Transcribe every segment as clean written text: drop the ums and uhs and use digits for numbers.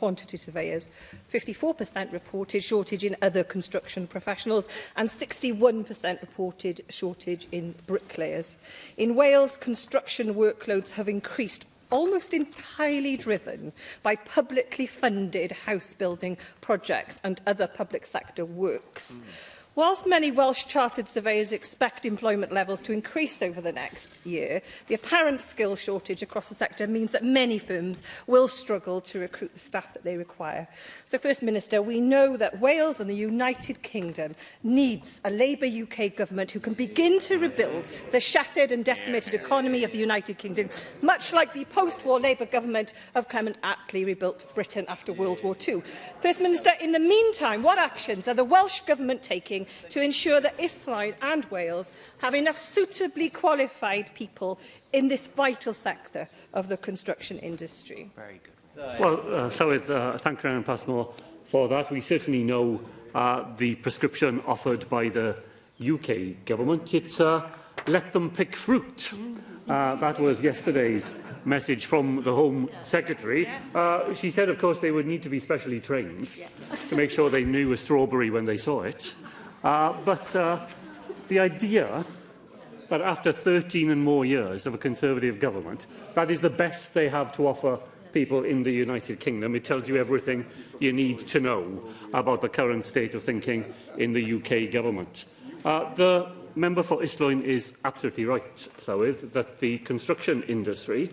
quantity surveyors. 54% reported shortage in other construction professionals and 61% reported shortage in bricklayers. In Wales, construction workloads have increased, almost entirely driven by publicly funded house building projects and other public sector works. Whilst many Welsh chartered surveyors expect employment levels to increase over the next year, the apparent skill shortage across the sector means that many firms will struggle to recruit the staff that they require. So, First Minister, we know that Wales and the United Kingdom needs a Labour UK government who can begin to rebuild the shattered and decimated economy of the United Kingdom, much like the post-war Labour government of Clement Attlee rebuilt Britain after World War II. First Minister, in the meantime, what actions are the Welsh Government taking to ensure that Islwyn and Wales have enough suitably qualified people in this vital sector of the construction industry? Very good. Well, thank you, Ryan Passmore, for that. We certainly know the prescription offered by the UK government. It's let them pick fruit. That was yesterday's message from the Home Secretary. She said, of course, they would need to be specially trained to make sure they knew a strawberry when they saw it. But the idea that after 13 and more years of a Conservative government, that is the best they have to offer people in the United Kingdom. It tells you everything you need to know about the current state of thinking in the UK government. The member for Islwyn is absolutely right, Llywydd, that the construction industry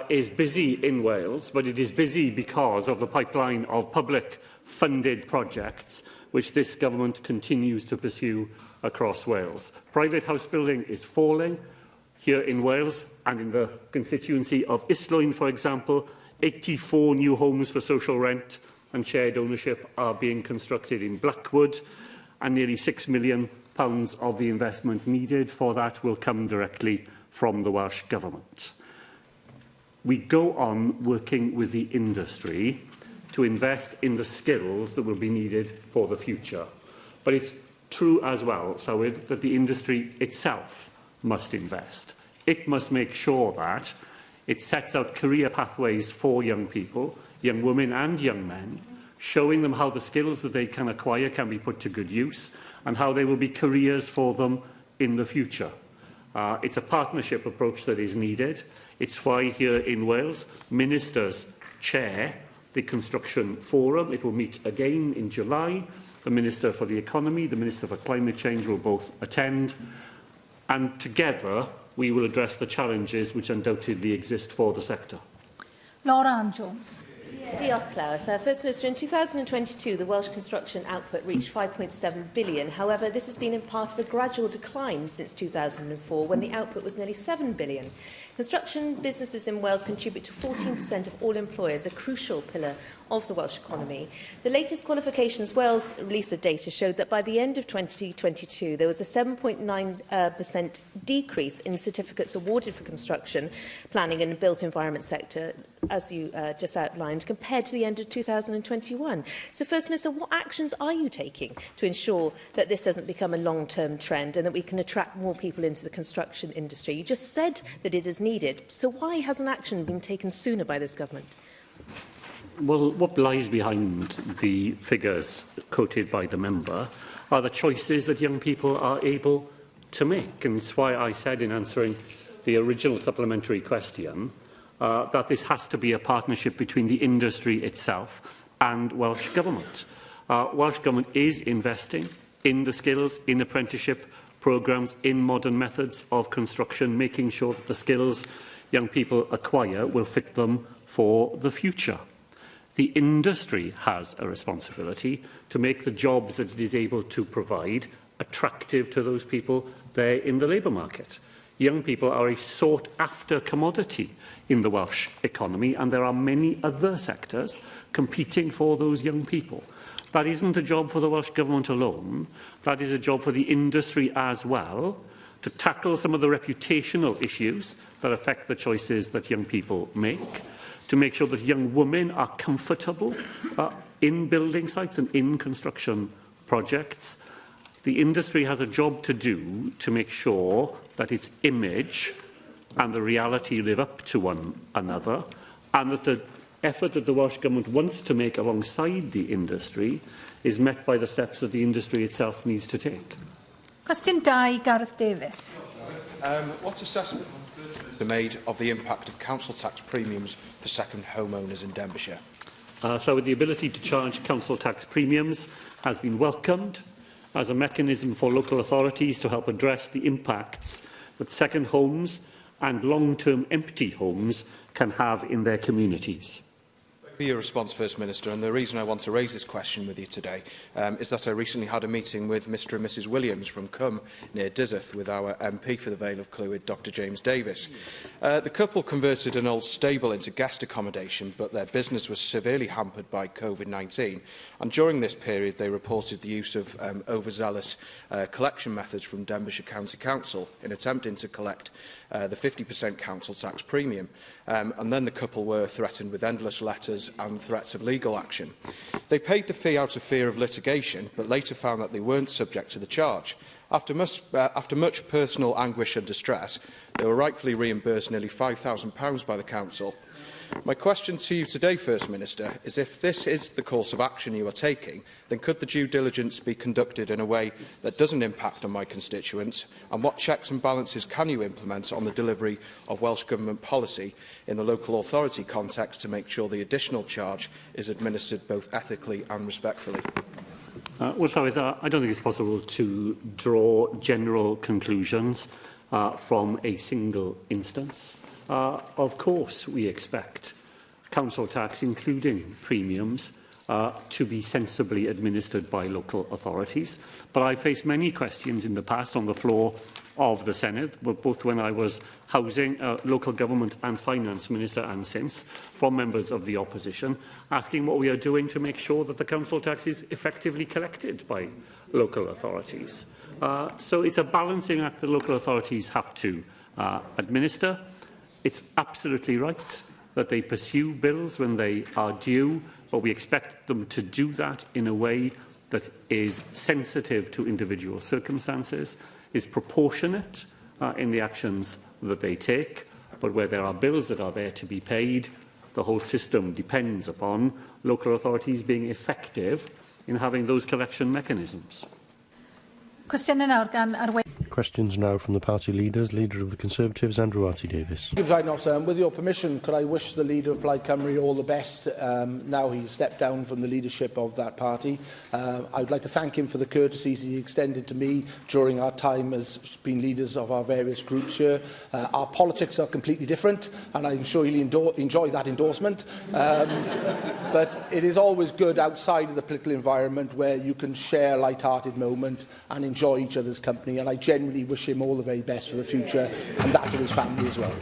is busy in Wales, but it is busy because of the pipeline of public funded projects which this government continues to pursue across Wales. Private house building is falling here in Wales and in the constituency of Islwyn, for example. 84 new homes for social rent and shared ownership are being constructed in Blackwood, and nearly £6 million of the investment needed for that will come directly from the Welsh Government. We go on working with the industry to invest in the skills that will be needed for the future. But it's true as well, Llywydd, that the industry itself must invest. It must make sure that it sets out career pathways for young people, young women and young men, showing them how the skills that they can acquire can be put to good use and how they will be careers for them in the future. It's a partnership approach that is needed. It's why here in Wales, ministers chair the Construction Forum. It will meet again in July. The Minister for the Economy, the Minister for Climate Change will both attend. And together, we will address the challenges which undoubtedly exist for the sector. Laura Ann Jones. Diolch, Llywydd. First Minister, in 2022, the Welsh construction output reached £5.7 billion. However, this has been in part of a gradual decline since 2004, when the output was nearly £7 billion. Construction businesses in Wales contribute to 14% of all employers, a crucial pillar of the Welsh economy. The latest Qualifications Wales release of data showed that by the end of 2022, there was a 7.9% decrease in certificates awarded for construction, planning and built environment sector, as you just outlined, compared to the end of 2021. So, First Minister, what actions are you taking to ensure that this doesn't become a long-term trend and that we can attract more people into the construction industry? You just said that it is needed, so why hasn't action been taken sooner by this government? Well, what lies behind the figures quoted by the member are the choices that young people are able to make. And it's why I said in answering the original supplementary question that this has to be a partnership between the industry itself and Welsh Government. Welsh Government is investing in the skills, in apprenticeship programmes, in modern methods of construction, making sure that the skills young people acquire will fit them for the future. The industry has a responsibility to make the jobs that it is able to provide attractive to those people there in the labour market. Young people are a sought-after commodity in the Welsh economy, and there are many other sectors competing for those young people. That isn't a job for the Welsh Government alone. That is a job for the industry as well, to tackle some of the reputational issues that affect the choices that young people make, to make sure that young women are comfortable in building sites and in construction projects. The industry has a job to do to make sure that its image and the reality live up to one another, and that the effort that the Welsh Government wants to make alongside the industry is met by the steps that the industry itself needs to take. Cwestiwn 2, Gareth Davies. What assessment was made of the impact of council tax premiums for second homeowners in Denbighshire? So the ability to charge council tax premiums has been welcomed as a mechanism for local authorities to help address the impacts that second homes and long-term empty homes can have in their communities. For your response, First Minister, and the reason I want to raise this question with you today is that I recently had a meeting with Mr and Mrs Williams from Cwm near Dyzeth with our MP for the Vale of Clwyd, Dr James Davis. The couple converted an old stable into guest accommodation, but their business was severely hampered by COVID-19, and during this period they reported the use of overzealous collection methods from Denbighshire County Council in attempting to collect the 50% council tax premium. And then the couple were threatened with endless letters and threats of legal action. They paid the fee out of fear of litigation, but later found that they weren't subject to the charge. After much personal anguish and distress, they were rightfully reimbursed nearly £5,000 by the council. My question to you today, First Minister, is if this is the course of action you are taking, then could the due diligence be conducted in a way that doesn't impact on my constituents? And what checks and balances can you implement on the delivery of Welsh Government policy in the local authority context to make sure the additional charge is administered both ethically and respectfully? Well, I don't think it's possible to draw general conclusions from a single instance. Of course, we expect council tax, including premiums, to be sensibly administered by local authorities. But I faced many questions in the past on the floor of the Senedd, both when I was Housing, Local Government and Finance Minister and since, from members of the opposition, asking what we are doing to make sure that the council tax is effectively collected by local authorities. So it's a balancing act that local authorities have to administer. It's absolutely right that they pursue bills when they are due, but we expect them to do that in a way that is sensitive to individual circumstances, is proportionate in the actions that they take, but where there are bills that are there to be paid, the whole system depends upon local authorities being effective in having those collection mechanisms. Cwestiwn yn awr gan Arweinydd. Questions now from the party leaders. Leader of the Conservatives, Andrew Davies. With your permission, could I wish the leader of Plaid Cymru all the best now he's stepped down from the leadership of that party. I would like to thank him for the courtesies he extended to me during our time as being leaders of our various groups here. Our politics are completely different, and I'm sure he'll enjoy that endorsement. But it is always good outside of the political environment where you can share a light-hearted moment and enjoy each other's company, and I genuinely wish him all the very best for the future, and that to his family as well.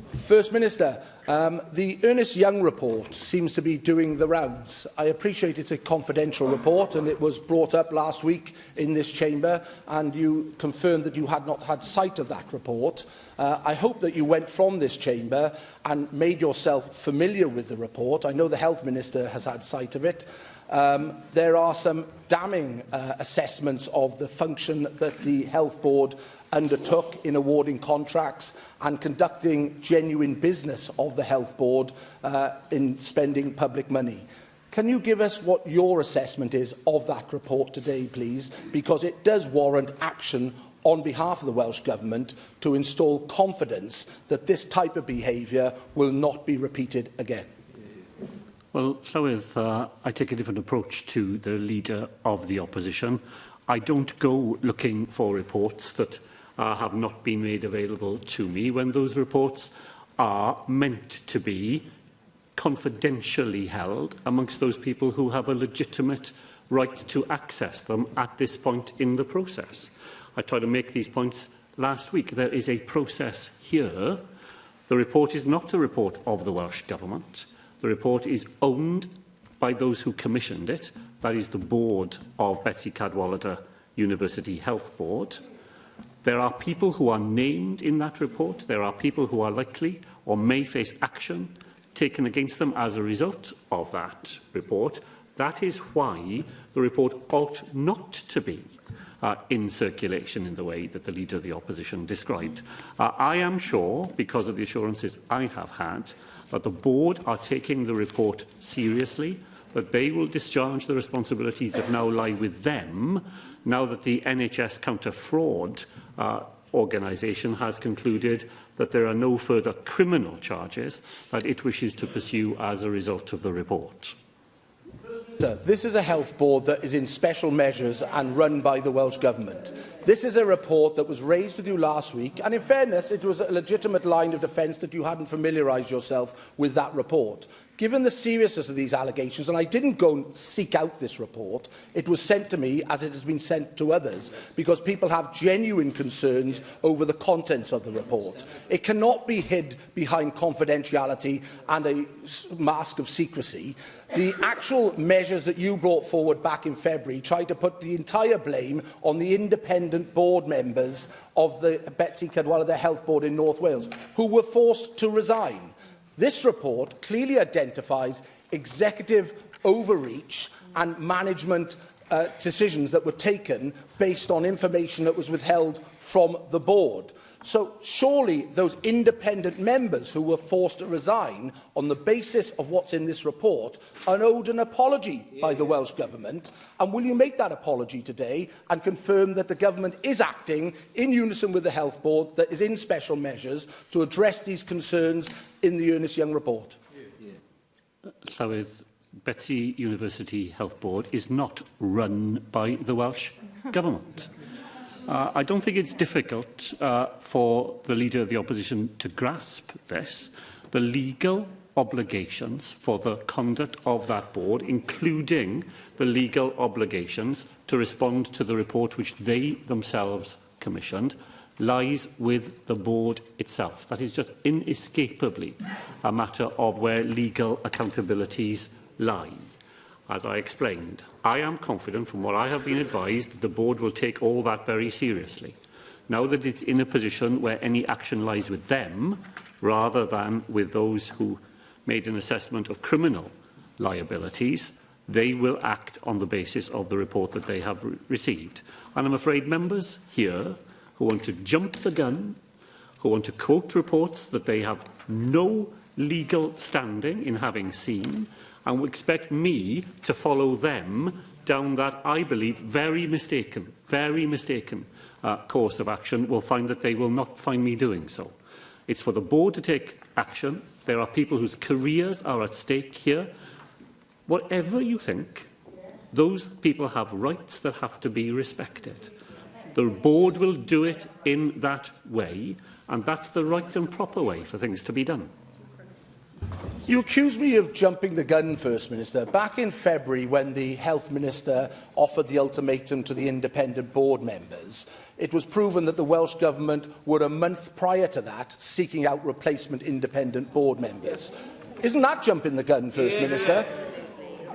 First Minister, the Ernest Young report seems to be doing the rounds. I appreciate it's a confidential report, and it was brought up last week in this chamber, and you confirmed that you had not had sight of that report. I hope that you went from this chamber and made yourself familiar with the report. I know the Health Minister has had sight of it. There are some damning assessments of the function that the Health Board undertook in awarding contracts and conducting genuine business of the Health Board in spending public money. Can you give us what your assessment is of that report today, please? Because it does warrant action on behalf of the Welsh Government to install confidence that this type of behaviour will not be repeated again. Well, I take a different approach to the Leader of the Opposition. I don't go looking for reports that have not been made available to me when those reports are meant to be confidentially held amongst those people who have a legitimate right to access them at this point in the process. I tried to make these points last week. There is a process here. The report is not a report of the Welsh Government. The report is owned by those who commissioned it. That is the board of Betsy Cadwallader University Health Board. There are people who are named in that report. There are people who are likely or may face action taken against them as a result of that report. That is why the report ought not to be in circulation in the way that the Leader of the Opposition described. I am sure, because of the assurances I have had, that the board are taking the report seriously, that they will discharge the responsibilities that now lie with them, now that the NHS counter-fraud organisation has concluded that there are no further criminal charges that it wishes to pursue as a result of the report. This is a health board that is in special measures and run by the Welsh Government. This is a report that was raised with you last week, and in fairness, it was a legitimate line of defence that you hadn't familiarised yourself with that report. Given the seriousness of these allegations, and I didn't go and seek out this report, it was sent to me as it has been sent to others, because people have genuine concerns over the contents of the report. It cannot be hid behind confidentiality and a mask of secrecy. The actual measures that you brought forward back in February tried to put the entire blame on the independent board members of the Betsy Cadwaladr Health Board in North Wales, who were forced to resign. This report clearly identifies executive overreach and management decisions that were taken based on information that was withheld from the board. So surely those independent members who were forced to resign on the basis of what's in this report are owed an apology by the Welsh Government. And will you make that apology today and confirm that the Government is acting in unison with the Health Board, that is in special measures to address these concerns in the Ernest Young report? Llywydd, Betsy University Health Board is not run by the Welsh Government. I don't think it's difficult for the Leader of the Opposition to grasp this. The legal obligations for the conduct of that board, including the legal obligations to respond to the report which they themselves commissioned, lies with the board itself. That is just inescapably a matter of where legal accountabilities lie. As I explained, I am confident from what I have been advised that the board will take all that very seriously. Now that it's in a position where any action lies with them, rather than with those who made an assessment of criminal liabilities, they will act on the basis of the report that they have received. And I'm afraid members here who want to jump the gun, who want to quote reports that they have no legal standing in having seen, and will expect me to follow them down that, I believe, very mistaken course of action, will find that they will not find me doing so. It's for the board to take action. There are people whose careers are at stake here. Whatever you think, those people have rights that have to be respected. The board will do it in that way, and that's the right and proper way for things to be done. You accuse me of jumping the gun, First Minister. Back in February, when the Health Minister offered the ultimatum to the independent board members, it was proven that the Welsh Government were a month prior to that seeking out replacement independent board members. Isn't that jumping the gun, First Minister?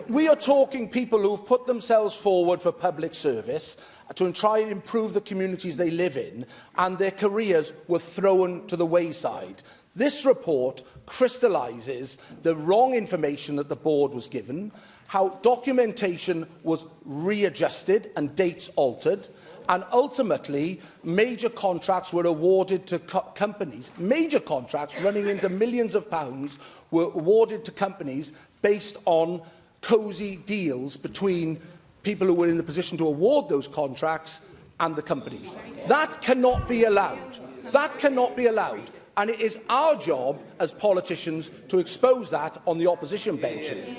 We are talking people who have put themselves forward for public service to try and improve the communities they live in, and their careers were thrown to the wayside. This report crystallises the wrong information that the board was given, how documentation was readjusted and dates altered, and ultimately major contracts were awarded to companies. Major contracts running into millions of pounds were awarded to companies based on cosy deals between people who were in the position to award those contracts and the companies. That cannot be allowed. That cannot be allowed. And it is our job as politicians to expose that on the opposition benches.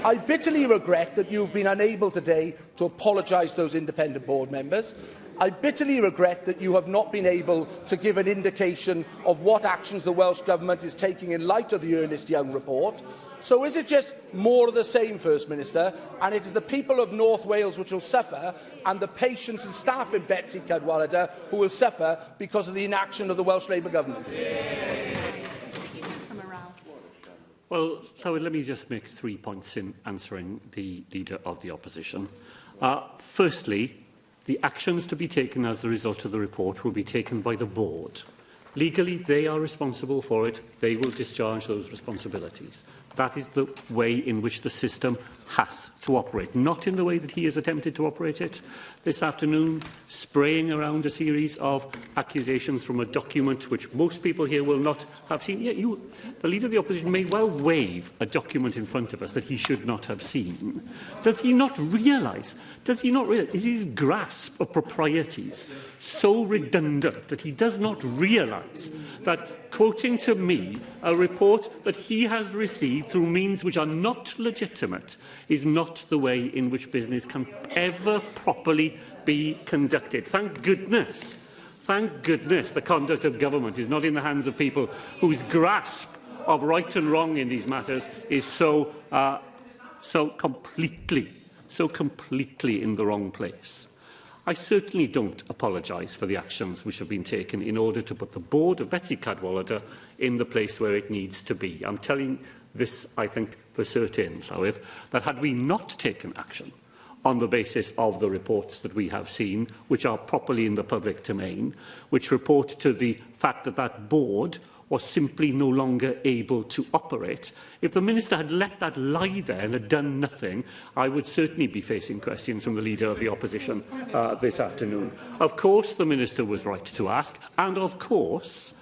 I bitterly regret that you've been unable today to apologise to those independent board members. I bitterly regret that you have not been able to give an indication of what actions the Welsh Government is taking in light of the Ernest Young report. So is it just more of the same, First Minister, and it is the people of North Wales which will suffer, and the patients and staff in Betsy Cadwaladr who will suffer because of the inaction of the Welsh Labour Government? Well, so let me just make 3 points in answering the Leader of the Opposition. Firstly, the actions to be taken as a result of the report will be taken by the board. Legally, they are responsible for it. They will discharge those responsibilities. That is the way in which the system has to operate, not in the way that he has attempted to operate it this afternoon, spraying around a series of accusations from a document which most people here will not have seen. Yet the Leader of the Opposition may well wave a document in front of us that he should not have seen. Does he not realise? Is his grasp of proprieties so redundant that he does not realise that, quoting to me a report that he has received through means which are not legitimate, is not the way in which business can ever properly be conducted? Thank goodness the conduct of government is not in the hands of people whose grasp of right and wrong in these matters is so completely in the wrong place. I certainly don't apologise for the actions which have been taken in order to put the board of Betsy Cadwallader in the place where it needs to be. I'm telling this, I think, for certain, Llywydd, that had we not taken action on the basis of the reports that we have seen, which are properly in the public domain, which report to the fact that that board was simply no longer able to operate. If the Minister had let that lie there and had done nothing, I would certainly be facing questions from the Leader of the Opposition this afternoon. Of course, the Minister was right to ask, and of course,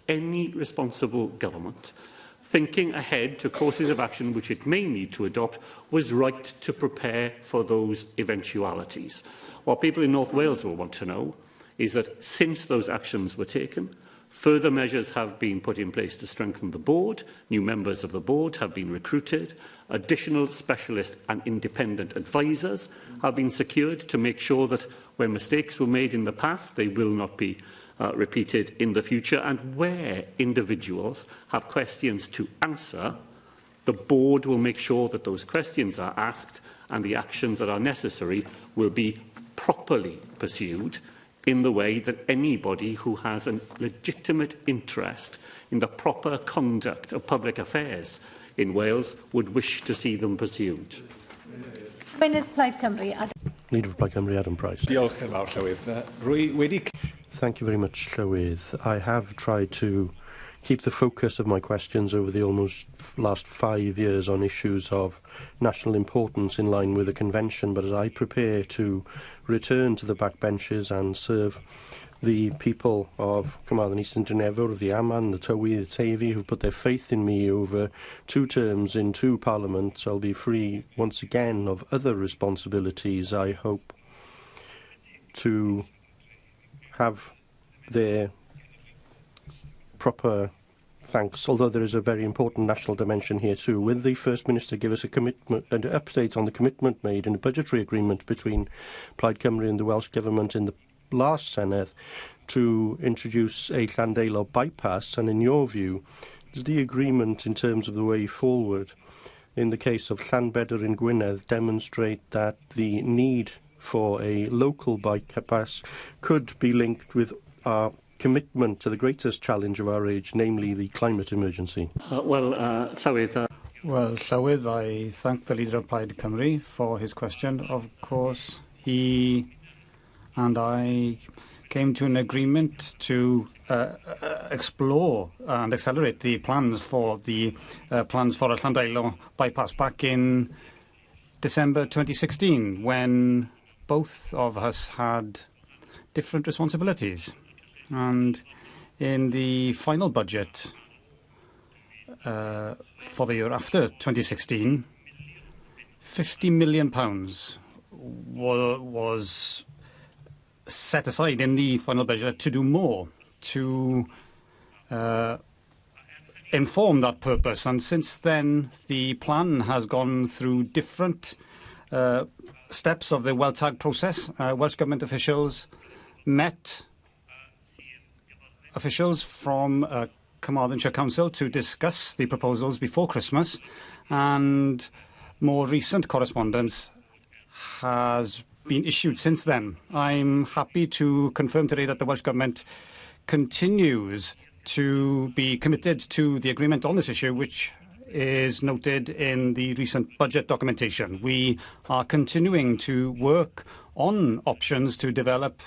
any responsible government thinking ahead to courses of action which it may need to adopt was right to prepare for those eventualities. What people in North Wales will want to know is that since those actions were taken, further measures have been put in place to strengthen the board. New members of the board have been recruited. Additional specialist and independent advisers have been secured to make sure that where mistakes were made in the past, they will not be repeated in the future. And where individuals have questions to answer, the board will make sure that those questions are asked and the actions that are necessary will be properly pursued in the way that anybody who has a legitimate interest in the proper conduct of public affairs in Wales would wish to see them pursued. Plaid Cymru. Leader of Plaid Cymru, Adam Price. Diolch yn fawr, Llywydd. Thank you very much, Llywydd. I have tried to keep the focus of my questions over the almost last 5 years on issues of national importance in line with the convention, but as I prepare to return to the backbenches and serve the people of Carmarthen Eastern Dynefwr, the Aman, the Tywi, the Teifi, who've put their faith in me over 2 terms in 2 parliaments, I'll be free once again of other responsibilities. I hope to have their proper thanks, although there is a very important national dimension here too. Will the First Minister give us an update on the commitment made in a budgetary agreement between Plaid Cymru and the Welsh Government in the last Senedd to introduce a Llandeilo bypass? And in your view, does the agreement in terms of the way forward in the case of Llanbedr in Gwynedd demonstrate that the need for a local bypass could be linked with our commitment to the greatest challenge of our age, namely the climate emergency? Llywydd. Llywydd, I thank the Leader of Plaid Cymru for his question. Of course, he and I came to an agreement to explore and accelerate the plans for a Llandeilo bypass back in December 2016, when both of us had different responsibilities. And in the final budget for the year after 2016, £50 million was set aside in the final budget to do more, to inform that purpose. And since then, the plan has gone through different steps of the WELTAG process. Welsh Government officials met officials from Carmarthenshire Council to discuss the proposals before Christmas, and more recent correspondence has been issued since then. I'm happy to confirm today that the Welsh Government continues to be committed to the agreement on this issue, which is noted in the recent budget documentation. We are continuing to work on options to develop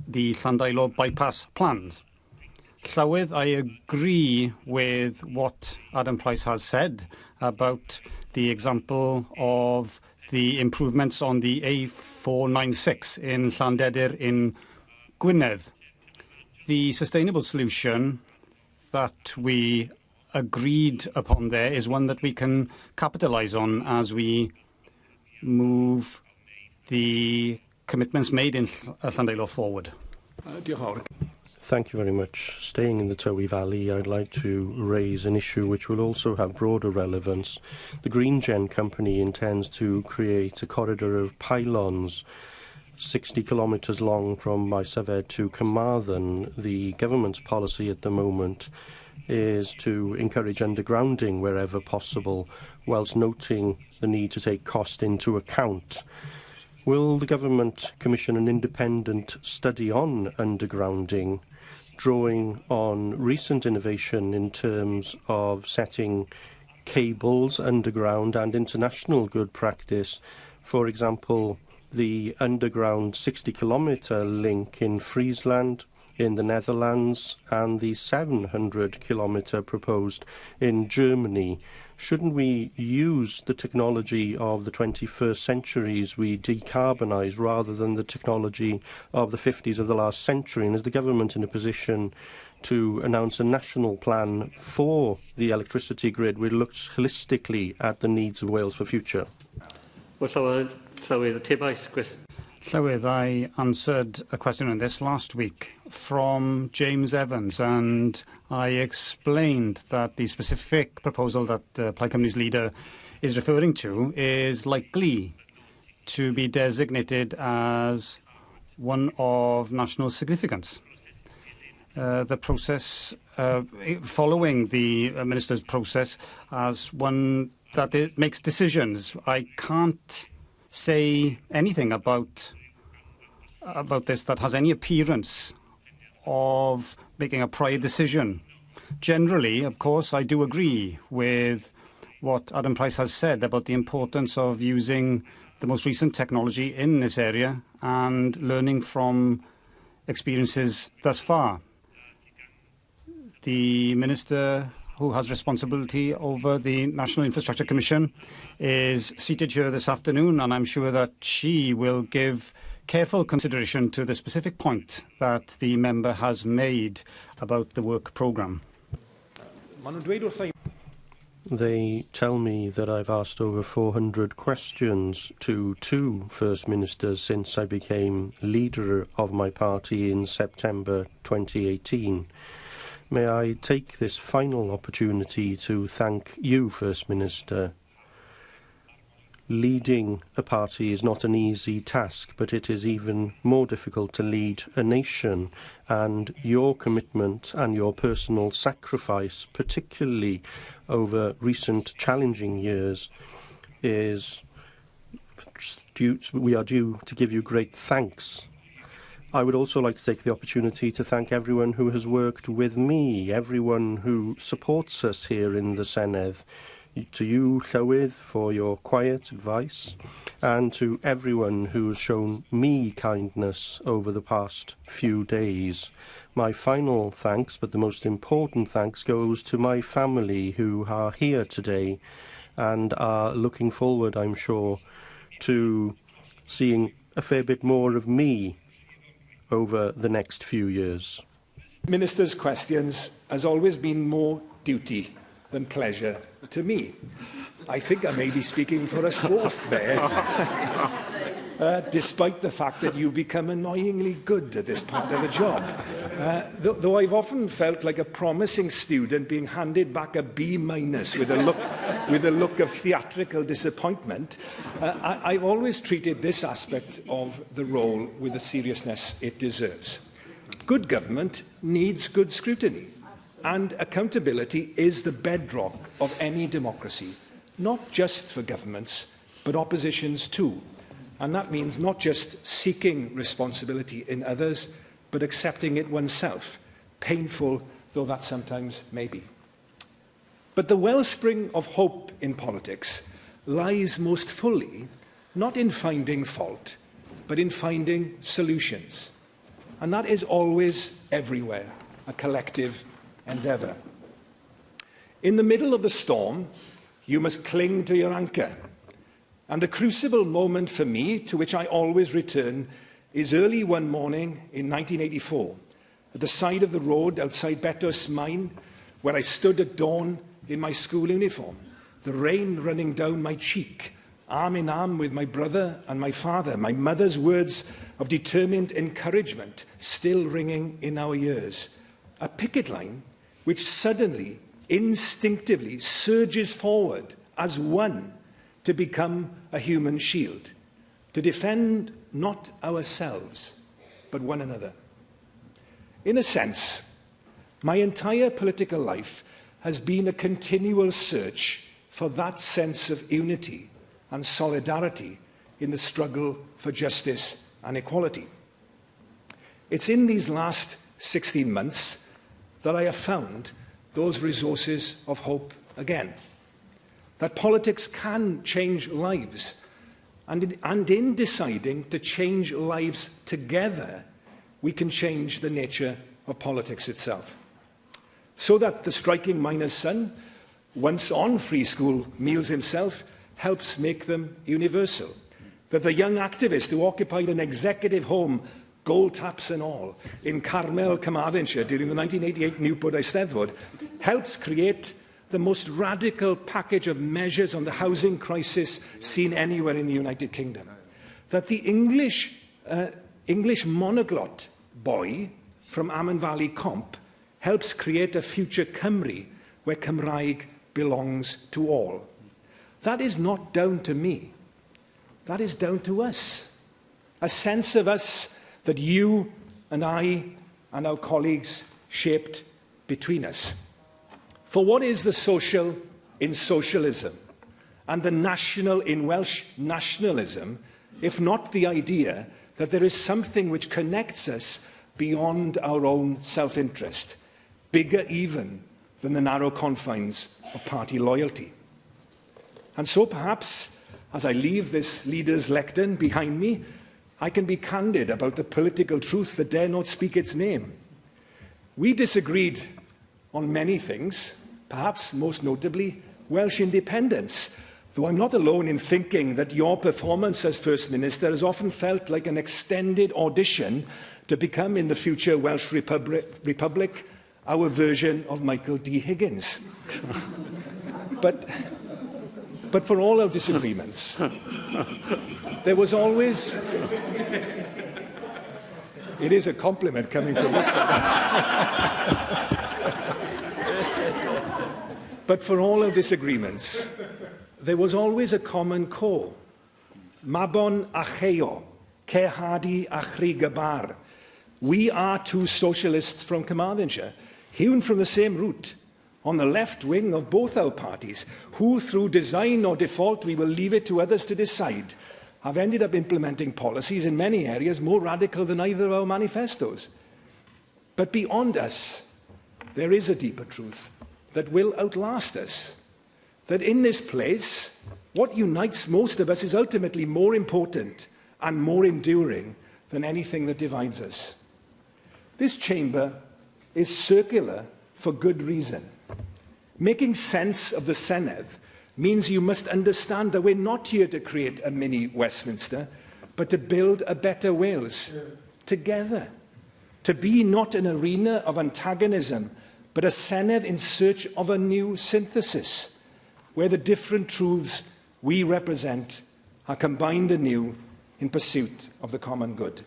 the Llandeilo bypass plans. Llywydd, I agree with what Adam Price has said about the example of the improvements on the A496 in Llandedir in Gwynedd. The sustainable solution that we agreed upon there is one that we can capitalise on as we move the commitments made in Llandeilo forward. Thank you very much. Staying in the Tywi Valley, I'd like to raise an issue which will also have broader relevance. The Green Gen company intends to create a corridor of pylons 60 kilometres long from Senedd to Carmarthen. The government's policy at the moment is to encourage undergrounding wherever possible, whilst noting the need to take cost into account. Will the government commission an independent study on undergrounding, drawing on recent innovation in terms of setting cables underground and international good practice? For example, the underground 60-kilometre link in Friesland, in the Netherlands, and the 700-kilometre proposed in Germany. Shouldn't we use the technology of the 21st century as we decarbonise rather than the technology of the 50s of the last century? And is the government in a position to announce a national plan for the electricity grid which looks holistically at the needs of Wales for future? Well, Llywydd, I answered a question on this last week from James Evans, and I explained that the specific proposal that Plaid Cymru's leader is referring to is likely to be designated as one of national significance. The process, following the Minister's process, as one that it makes decisions. I can't say anything about this that has any appearance of making a prior decision. Generally, of course, I do agree with what Adam Price has said about the importance of using the most recent technology in this area and learning from experiences thus far. The Minister who has responsibility over the National Infrastructure Commission is seated here this afternoon, and I'm sure that she will give careful consideration to the specific point that the member has made about the work programme. They tell me that I've asked over 400 questions to two First Ministers since I became leader of my party in September 2018. May I take this final opportunity to thank you, First Minister. Leading a party is not an easy task, but it is even more difficult to lead a nation, and your commitment and your personal sacrifice, particularly over recent challenging years, we are due to give you great thanks. I would also like to take the opportunity to thank everyone who has worked with me, everyone who supports us here in the Senedd. To you, Llywydd, for your quiet advice, and to everyone who has shown me kindness over the past few days. My final thanks, but the most important thanks, goes to my family who are here today and are looking forward, I'm sure, to seeing a fair bit more of me over the next few years. Minister's questions has always been more duty than pleasure to me. I think I may be speaking for us both there, despite the fact that you've become annoyingly good at this part of the job. Though I've often felt like a promising student being handed back a B- with a look of theatrical disappointment, I've always treated this aspect of the role with the seriousness it deserves. Good government needs good scrutiny. And accountability is the bedrock of any democracy, not just for governments, but oppositions too. And that means not just seeking responsibility in others, but accepting it oneself, painful though that sometimes may be. But the wellspring of hope in politics lies most fully not in finding fault, but in finding solutions. And that is always everywhere a collective endeavour. In the middle of the storm, you must cling to your anchor. And the crucible moment for me, to which I always return, is early one morning in 1984, at the side of the road outside Betws Mine, where I stood at dawn in my school uniform, the rain running down my cheek, arm in arm with my brother and my father, my mother's words of determined encouragement still ringing in our ears. A picket line which suddenly, instinctively surges forward as one to become a human shield, to defend not ourselves, but one another. In a sense, my entire political life has been a continual search for that sense of unity and solidarity in the struggle for justice and equality. It's in these last 16 months that I have found those resources of hope again. That politics can change lives, and in deciding to change lives together, we can change the nature of politics itself. So that the striking miner's son, once on free school meals himself, helps make them universal. That the young activist who occupied an executive home, gold taps and all, in Carmel, Carmarthenshire during the 1988 Newport Eisteddfod, helps create the most radical package of measures on the housing crisis seen anywhere in the United Kingdom. That the English monoglot boy from Amman Valley Comp helps create a future Cymru where Cymraeg belongs to all. That is not down to me. That is down to us. A sense of us that you and I and our colleagues shaped between us. For what is the social in socialism and the national in Welsh nationalism, if not the idea that there is something which connects us beyond our own self-interest, bigger even than the narrow confines of party loyalty? And so perhaps, as I leave this leader's lectern behind me, I can be candid about the political truth that dare not speak its name. We disagreed on many things, perhaps most notably Welsh independence, though I'm not alone in thinking that your performance as First Minister has often felt like an extended audition to become in the future Welsh Republic our version of Michael D. Higgins. But for all our disagreements, there was always... It is a compliment coming from this side. But for all our disagreements, there was always a common core. Mabon acheo, cehadi achri gabar. We are two socialists from Carmarthenshire, hewn from the same root, on the left wing of both our parties, who, through design or default, we will leave it to others to decide, have ended up implementing policies in many areas more radical than either of our manifestos. But beyond us, there is a deeper truth that will outlast us. That in this place, what unites most of us is ultimately more important and more enduring than anything that divides us. This chamber is circular for good reason. Making sense of the Senedd means you must understand that we're not here to create a mini Westminster, but to build a better Wales together. To be not an arena of antagonism, but a Senedd in search of a new synthesis, where the different truths we represent are combined anew in pursuit of the common good.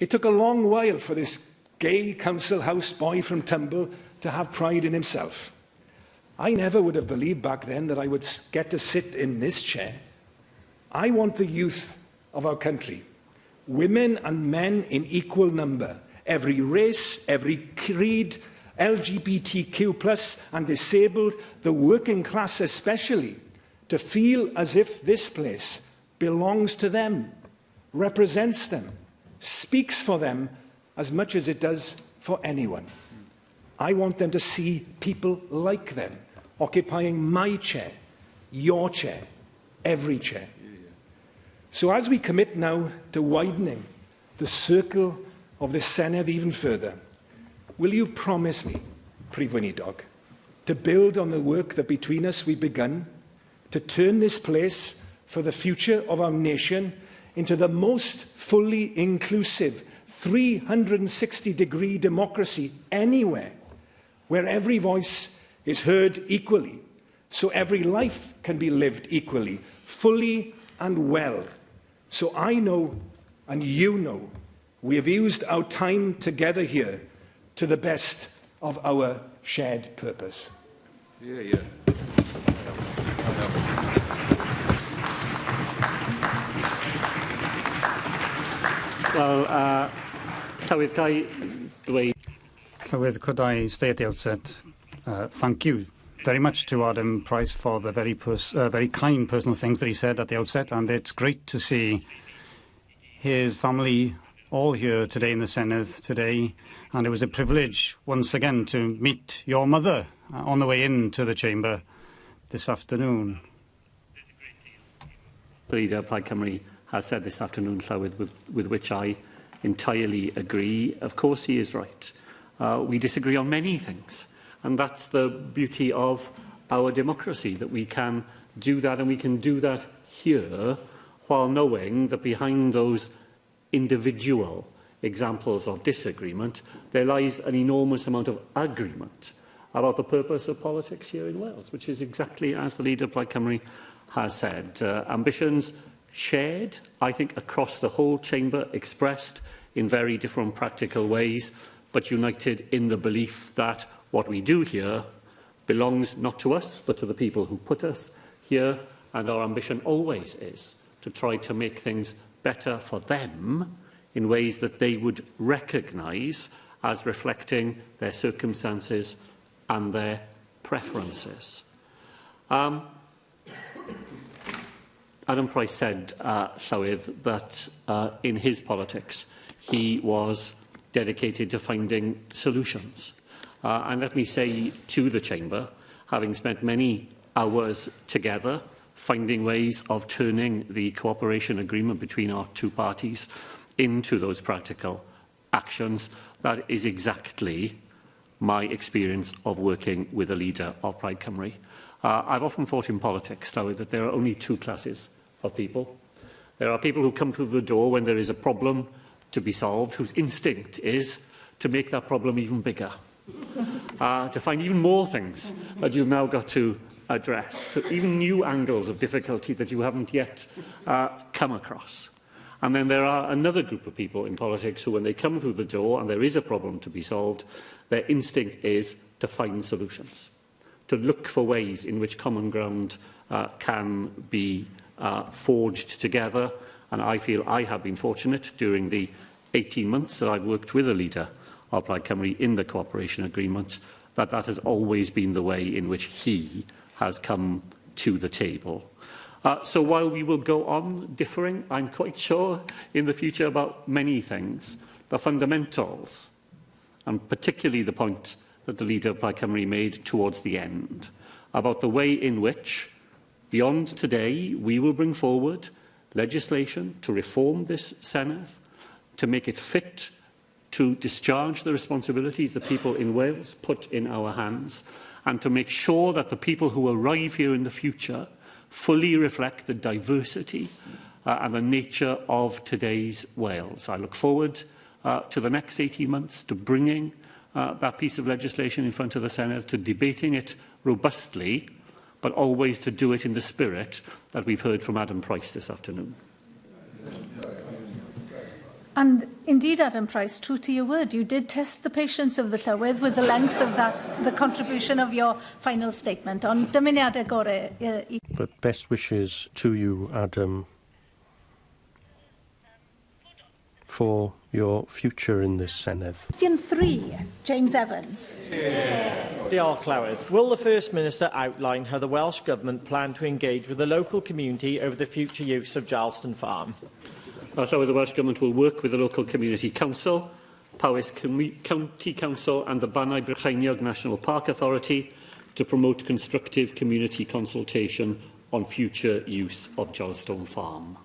It took a long while for this gay council house boy from Tumble to have pride in himself. I never would have believed back then that I would get to sit in this chair. I want the youth of our country, women and men in equal number, every race, every creed, LGBTQ+ and disabled, the working class especially, to feel as if this place belongs to them, represents them, speaks for them as much as it does for anyone. I want them to see people like them occupying my chair, your chair, every chair. So as we commit now to widening the circle of the Senedd even further, will you promise me, Prif Weinidog, to build on the work that between us we've begun, to turn this place for the future of our nation into the most fully inclusive 360-degree democracy anywhere, where every voice is heard equally, so every life can be lived equally, fully and well. So I know, and you know, we have used our time together here to the best of our shared purpose. Yeah. Well, Llywydd, could I say at the outset, thank you very much to Adam Price for the very kind personal things that he said at the outset, and it's great to see his family all here today in the Senedd today, and it was a privilege once again to meet your mother on the way into the chamber this afternoon. The leader of Plaid Cymru has said this afternoon, Llywydd, with which I entirely agree. Of course he is right. We disagree on many things, and that's the beauty of our democracy, that we can do that, and we can do that here while knowing that behind those individual examples of disagreement, there lies an enormous amount of agreement about the purpose of politics here in Wales, which is exactly as the leader of Plaid Cymru has said. Ambitions shared, I think, across the whole chamber, expressed in very different practical ways, but united in the belief that what we do here belongs not to us, but to the people who put us here, and our ambition always is to try to make things better for them in ways that they would recognise as reflecting their circumstances and their preferences. Adam Price said, Llywydd, that in his politics he was dedicated to finding solutions. And let me say to the Chamber, having spent many hours together finding ways of turning the cooperation agreement between our two parties into those practical actions, that is exactly my experience of working with a leader of Plaid Cymru. I've often thought in politics, Llywydd, that there are only two classes of people. There are people who come through the door when there is a problem to be solved, whose instinct is to make that problem even bigger, to find even more things that you've now got to address, to even new angles of difficulty that you haven't yet come across. And then there are another group of people in politics who, when they come through the door and there is a problem to be solved, their instinct is to find solutions, to look for ways in which common ground can be forged together. And I feel I have been fortunate during the 18 months that I've worked with a leader of Plaid Cymru in the cooperation agreement, that has always been the way in which he has come to the table. So while we will go on differing, I'm quite sure in the future about many things, the fundamentals, and particularly the point that the leader of Plaid Cymru made towards the end, about the way in which, beyond today, we will bring forward legislation to reform this Senedd, to make it fit to discharge the responsibilities that people in Wales put in our hands, and to make sure that the people who arrive here in the future fully reflect the diversity and the nature of today's Wales. I look forward to the next 18 months, to bringing that piece of legislation in front of the Senedd, to debating it robustly, but always to do it in the spirit that we've heard from Adam Price this afternoon. And indeed, Adam Price, true to your word, you did test the patience of the Llywydd with the length of the contribution of your final statement on dymuniadau gore. But best wishes to you, Adam, for your future in this Senedd. Question 3, James Evans. Diolch, Llywydd. Will the First Minister outline how the Welsh Government plan to engage with the local community over the future use of Jarlston Farm? So the Welsh Government will work with the local community council, Powys County Council and the Banau Brycheiniog National Park Authority to promote constructive community consultation on future use of Jarlston Farm.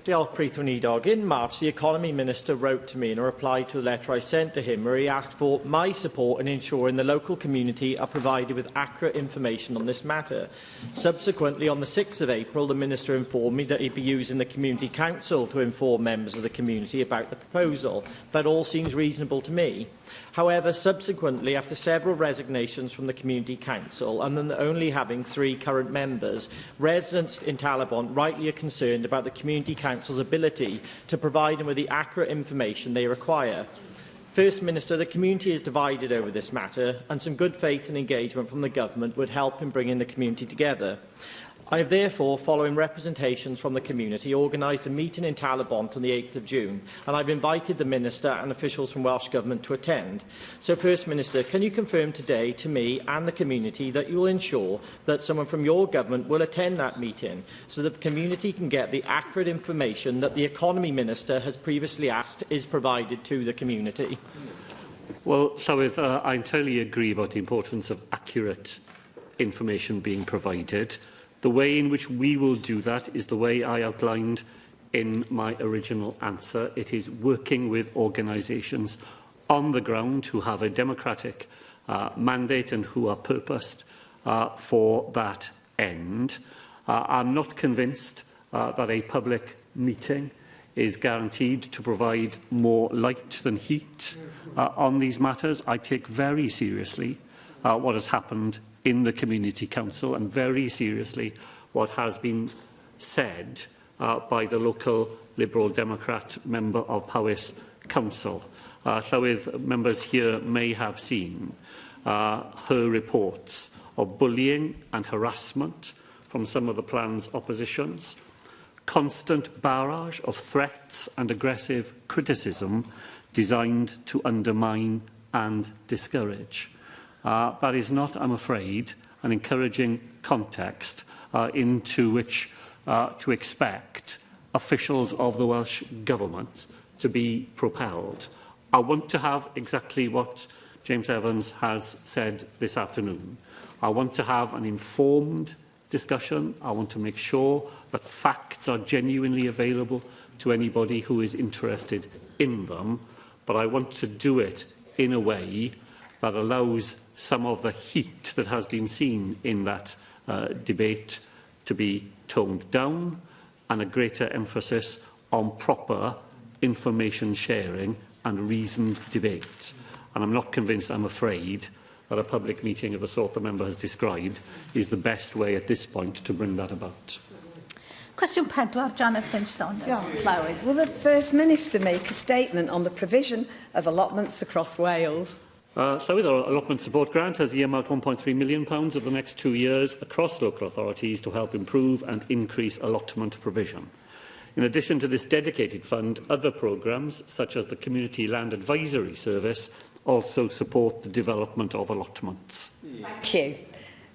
Diolch Prithwn Idog. In March, the Economy Minister wrote to me in a reply to a letter I sent to him where he asked for my support in ensuring the local community are provided with accurate information on this matter. Subsequently, on the 6th of April, the Minister informed me that he'd be using the Community Council to inform members of the community about the proposal. That all seems reasonable to me. However, subsequently, after several resignations from the Community Council and then only having 3 current members, residents in Talabont rightly are concerned about the Community Council's ability to provide them with the accurate information they require. First Minister, the community is divided over this matter, and some good faith and engagement from the government would help in bringing the community together. I have therefore, following representations from the community, organised a meeting in Talabont on the 8th of June, and I've invited the Minister and officials from Welsh Government to attend. So, First Minister, can you confirm today to me and the community that you will ensure that someone from your government will attend that meeting so that the community can get the accurate information that the Economy Minister has previously asked is provided to the community? Well, Llywydd, I entirely agree about the importance of accurate information being provided. The way in which we will do that is the way I outlined in my original answer. It is working with organisations on the ground who have a democratic mandate and who are purposed for that end. I'm not convinced that a public meeting is guaranteed to provide more light than heat on these matters. I take very seriously what has happened in the Community Council and very seriously what has been said by the local Liberal Democrat member of Powys Council. Llywydd, members here may have seen her reports of bullying and harassment from some of the plan's oppositions, constant barrage of threats and aggressive criticism designed to undermine and discourage. That is not, I'm afraid, an encouraging context into which to expect officials of the Welsh Government to be propelled. I want to have exactly what James Evans has said this afternoon. I want to have an informed discussion. I want to make sure that facts are genuinely available to anybody who is interested in them, but I want to do it in a way that allows some of the heat that has been seen in that debate to be toned down and a greater emphasis on proper information sharing and reasoned debate. And I'm not convinced, I'm afraid, that a public meeting of the sort the member has described is the best way at this point to bring that about. Cwestiwn 4, Janet Finch-Saunders. Llywydd, will the First Minister make a statement on the provision of allotments across Wales? Llywydd, our allotment support grant has earmarked £1.3 million over the next 2 years across local authorities to help improve and increase allotment provision. In addition to this dedicated fund, other programmes, such as the Community Land Advisory Service, also support the development of allotments. Thank you.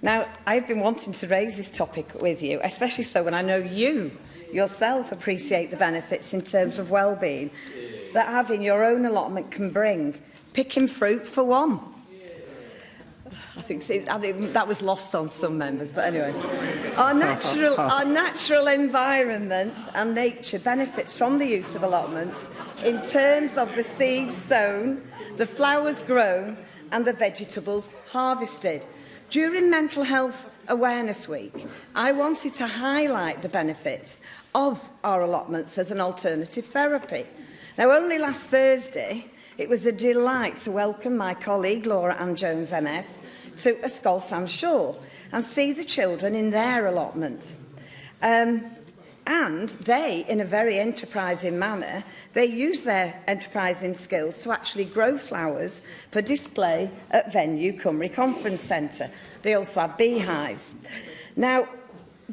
Now, I've been wanting to raise this topic with you, especially so when I know you yourself appreciate the benefits in terms of well-being that having your own allotment can bring. Picking fruit, for one. I think that was lost on some members, but anyway. Our natural environment and nature benefits from the use of allotments in terms of the seeds sown, the flowers grown and the vegetables harvested. During Mental Health Awareness Week, I wanted to highlight the benefits of our allotments as an alternative therapy. Now, only last Thursday, it was a delight to welcome my colleague Laura Ann Jones MS to Ysgol San Shaw and see the children in their allotment. And they, in a very enterprising manner, they use their enterprising skills to actually grow flowers for display at Venue Cymru Conference Centre. They also have beehives. Now,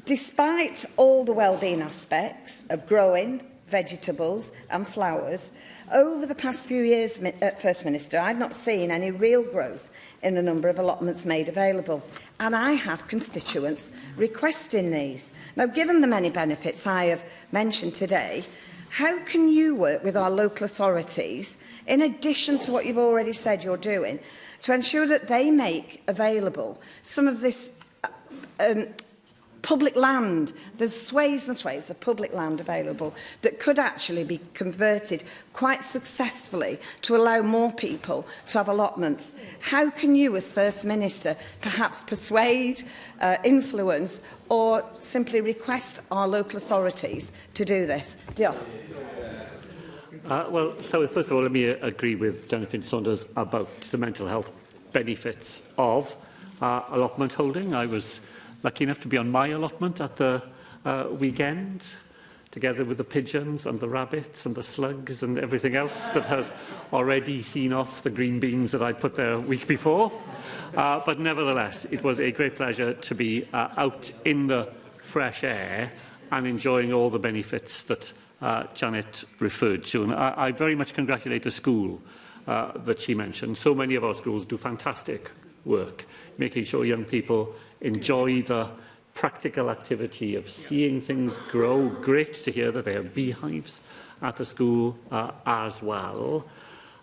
despite all the wellbeing aspects of growing vegetables and flowers, over the past few years, First Minister, I've not seen any real growth in the number of allotments made available, and I have constituents requesting these. Now, given the many benefits I have mentioned today, how can you work with our local authorities, in addition to what you've already said you're doing, to ensure that they make available some of this public land. There's swathes and swathes of public land available that could actually be converted quite successfully to allow more people to have allotments. How can you, as First Minister, perhaps persuade, influence, or simply request our local authorities to do this? Diolch. Well, so first of all, let me agree with Jonathan Saunders about the mental health benefits of allotment holding. I was lucky enough to be on my allotment at the weekend, together with the pigeons and the rabbits and the slugs and everything else that has already seen off the green beans that I'd put there a week before. But nevertheless, it was a great pleasure to be out in the fresh air and enjoying all the benefits that Janet referred to. And I very much congratulate the school that she mentioned. So many of our schools do fantastic work, making sure young people enjoy the practical activity of seeing things grow. Great to hear that they have beehives at the school as well.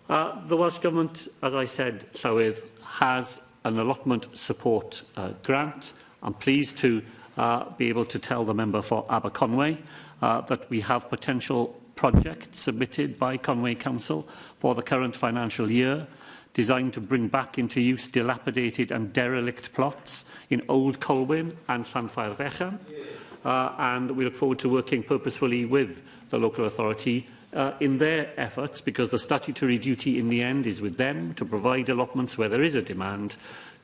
The Welsh Government, as I said, Llywydd, has an allotment support grant. I'm pleased to be able to tell the member for Aberconwy that we have potential projects submitted by Conwy Council for the current financial year, designed to bring back into use dilapidated and derelict plots in Old Colwyn and Llanfairfechan. And we look forward to working purposefully with the local authority in their efforts, because the statutory duty in the end is with them to provide allotments where there is a demand,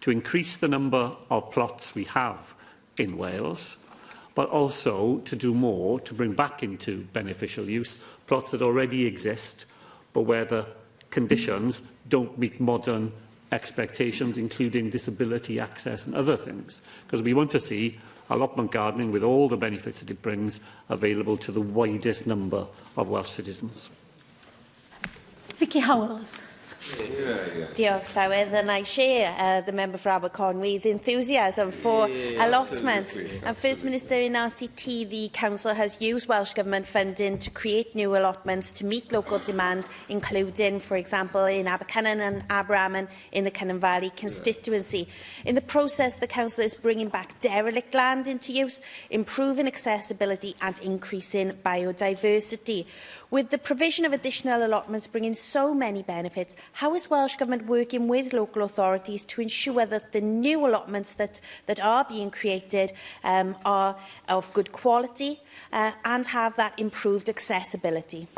to increase the number of plots we have in Wales, but also to do more to bring back into beneficial use plots that already exist, but where the conditions don't meet modern expectations, including disability access and other things. Because we want to see allotment gardening, with all the benefits that it brings, available to the widest number of Welsh citizens. Vicky Howells. Diolch, Llywydd, and I share the member for Aberconwy's enthusiasm for allotment. And First Minister, in RCT, the Council has used Welsh Government funding to create new allotments to meet local demand, including, for example, in Abercynon and Aberamon in the Cynon Valley constituency. In the process, the Council is bringing back derelict land into use, improving accessibility and increasing biodiversity. With the provision of additional allotments bringing so many benefits, how is Welsh Government working with local authorities to ensure that the new allotments that are being created are of good quality and have that improved accessibility?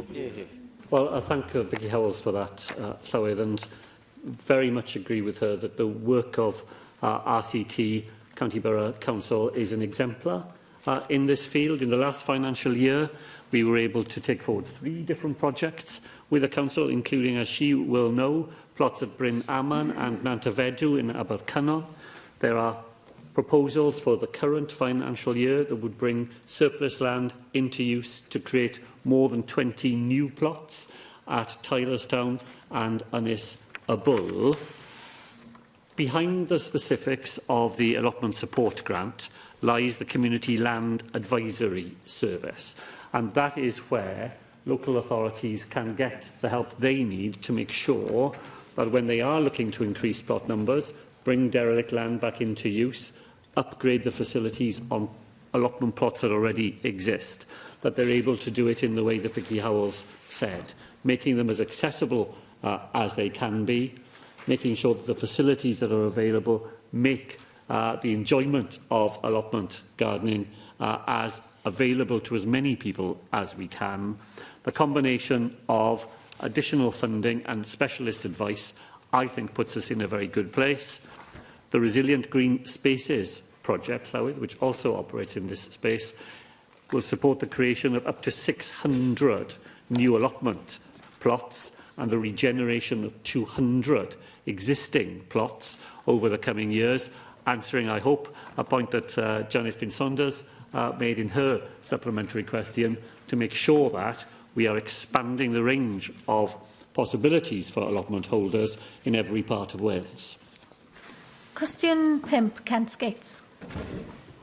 Well, I thank Vicky Howells for that, Llywydd, and very much agree with her that the work of RCT, County Borough Council, is an exemplar in this field. In the last financial year, we were able to take forward 3 different projects with the Council, including, as she will know, plots at Bryn Aman and Nantafedu in Abercynon. There are proposals for the current financial year that would bring surplus land into use to create more than 20 new plots at Tylerstown and Ynys y Bull. Behind the specifics of the allotment support grant lies the Community Land Advisory Service, and that is where local authorities can get the help they need to make sure that when they are looking to increase plot numbers, bring derelict land back into use, upgrade the facilities on allotment plots that already exist, that they're able to do it in the way that Vicky Howells said, making them as accessible as they can be, making sure that the facilities that are available make the enjoyment of allotment gardening as available to as many people as we can. The combination of additional funding and specialist advice, I think, puts us in a very good place. The Resilient Green Spaces project, Llywydd, which also operates in this space, will support the creation of up to 600 new allotment plots and the regeneration of 200 existing plots over the coming years, answering, I hope, a point that Janet Finn-Saunders made in her supplementary question, to make sure that we are expanding the range of possibilities for allotment holders in every part of Wales. Question 5, Kent Skates.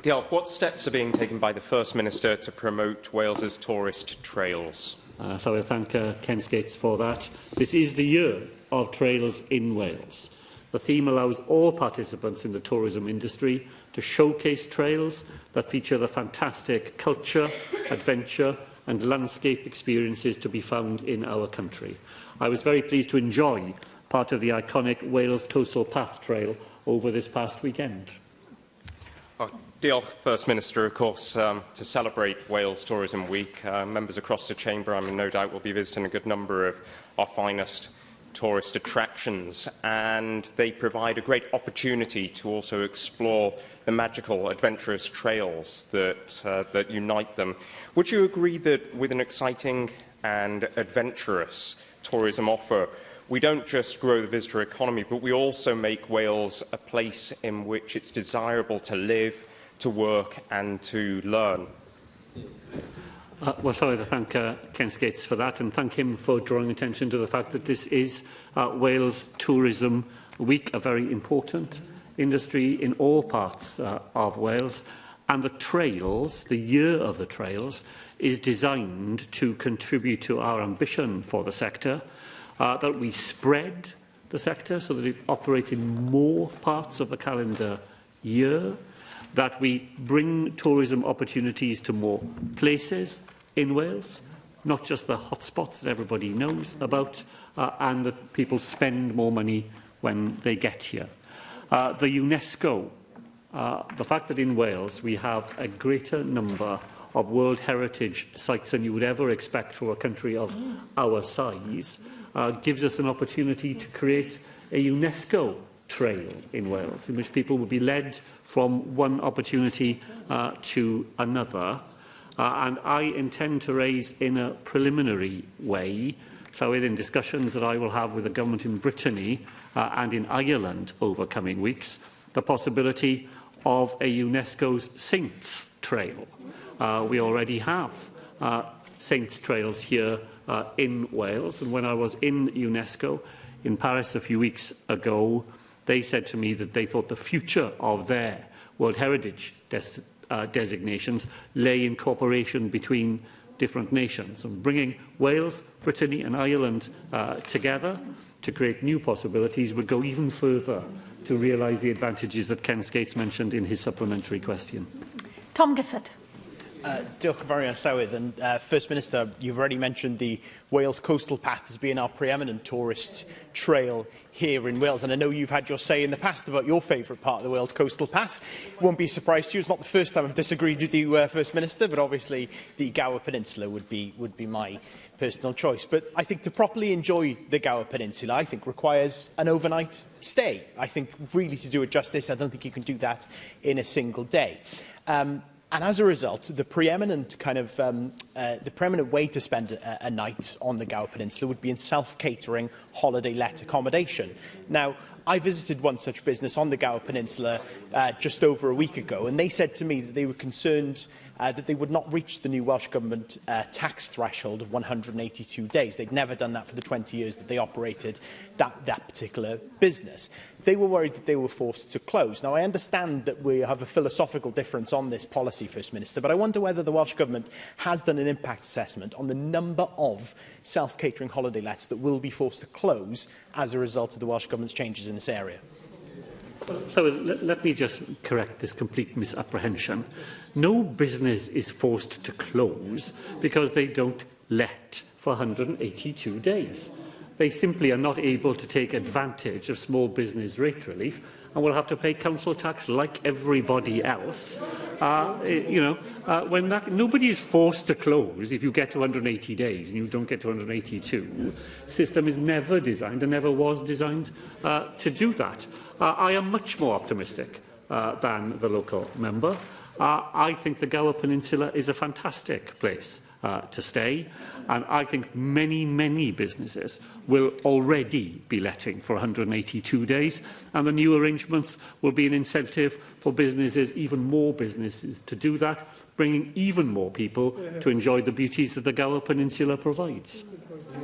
Diolch. What steps are being taken by the First Minister to promote Wales's tourist trails? So I thank Ken Skates for that. This is the year of trails in Wales. The theme allows all participants in the tourism industry to showcase trails that feature the fantastic culture, adventure and landscape experiences to be found in our country. I was very pleased to enjoy part of the iconic Wales Coastal Path Trail over this past weekend. Diolch, First Minister. Of course, to celebrate Wales Tourism Week, members across the Chamber, I no doubt, will be visiting a good number of our finest tourist attractions, and they provide a great opportunity to also explore the magical, adventurous trails that unite them. Would you agree that with an exciting and adventurous tourism offer, we don't just grow the visitor economy, but we also make Wales a place in which it's desirable to live, to work and to learn? Well, sorry to thank Ken Skates for that, and thank him for drawing attention to the fact that this is Wales Tourism Week, a very important industry in all parts of Wales. And the trails, the year of the trails, is designed to contribute to our ambition for the sector, that we spread the sector so that it operates in more parts of the calendar year, that we bring tourism opportunities to more places in Wales, not just the hotspots that everybody knows about, and that people spend more money when they get here. The UNESCO, the fact that in Wales we have a greater number of World Heritage sites than you would ever expect for a country of our size, gives us an opportunity to create a UNESCO trail in Wales, in which people will be led from one opportunity to another. And I intend to raise in a preliminary way, so in discussions that I will have with the government in Brittany and in Ireland over coming weeks, the possibility of a UNESCO's Saints Trail. We already have Saints Trails here in Wales, and when I was in UNESCO in Paris a few weeks ago, they said to me that they thought the future of their World Heritage designations lay in cooperation between different nations, and bringing Wales, Brittany and Ireland together to create new possibilities would go even further to realise the advantages that Ken Skates mentioned in his supplementary question. Tom Gifford. Diolch yn fawr iawn, Llywydd. And First Minister, you've already mentioned the Wales Coastal Path as being our preeminent tourist trail here in Wales, and I know you've had your say in the past about your favourite part of the Wales Coastal Path. It won't be a surprise to you. It's not the first time I've disagreed with you, First Minister, but obviously the Gower Peninsula would be my personal choice. But I think to properly enjoy the Gower Peninsula, I think requires an overnight stay. I think really to do it justice, I don't think you can do that in a single day. And as a result, the preeminent way to spend a night on the Gower Peninsula would be in self-catering holiday-let accommodation. Now, I visited one such business on the Gower Peninsula just over a week ago, and they said to me that they were concerned that they would not reach the new Welsh Government tax threshold of 182 days. They'd never done that for the 20 years that they operated that particular business. They were worried that they were forced to close. Now, I understand that we have a philosophical difference on this policy, First Minister, but I wonder whether the Welsh Government has done an impact assessment on the number of self-catering holiday lets that will be forced to close as a result of the Welsh Government's changes in this area. So let me just correct this complete misapprehension. No business is forced to close because they don't let for 182 days. They simply are not able to take advantage of small business rate relief and will have to pay council tax like everybody else. Nobody is forced to close if you get to 180 days and you don't get to 182. The system is never designed and never was designed to do that. I am much more optimistic than the local member. I think the Gower Peninsula is a fantastic place to stay, and I think many businesses will already be letting for 182 days, and the new arrangements will be an incentive for businesses, even more businesses, to do that, bringing even more people to enjoy the beauties that the Gower Peninsula provides.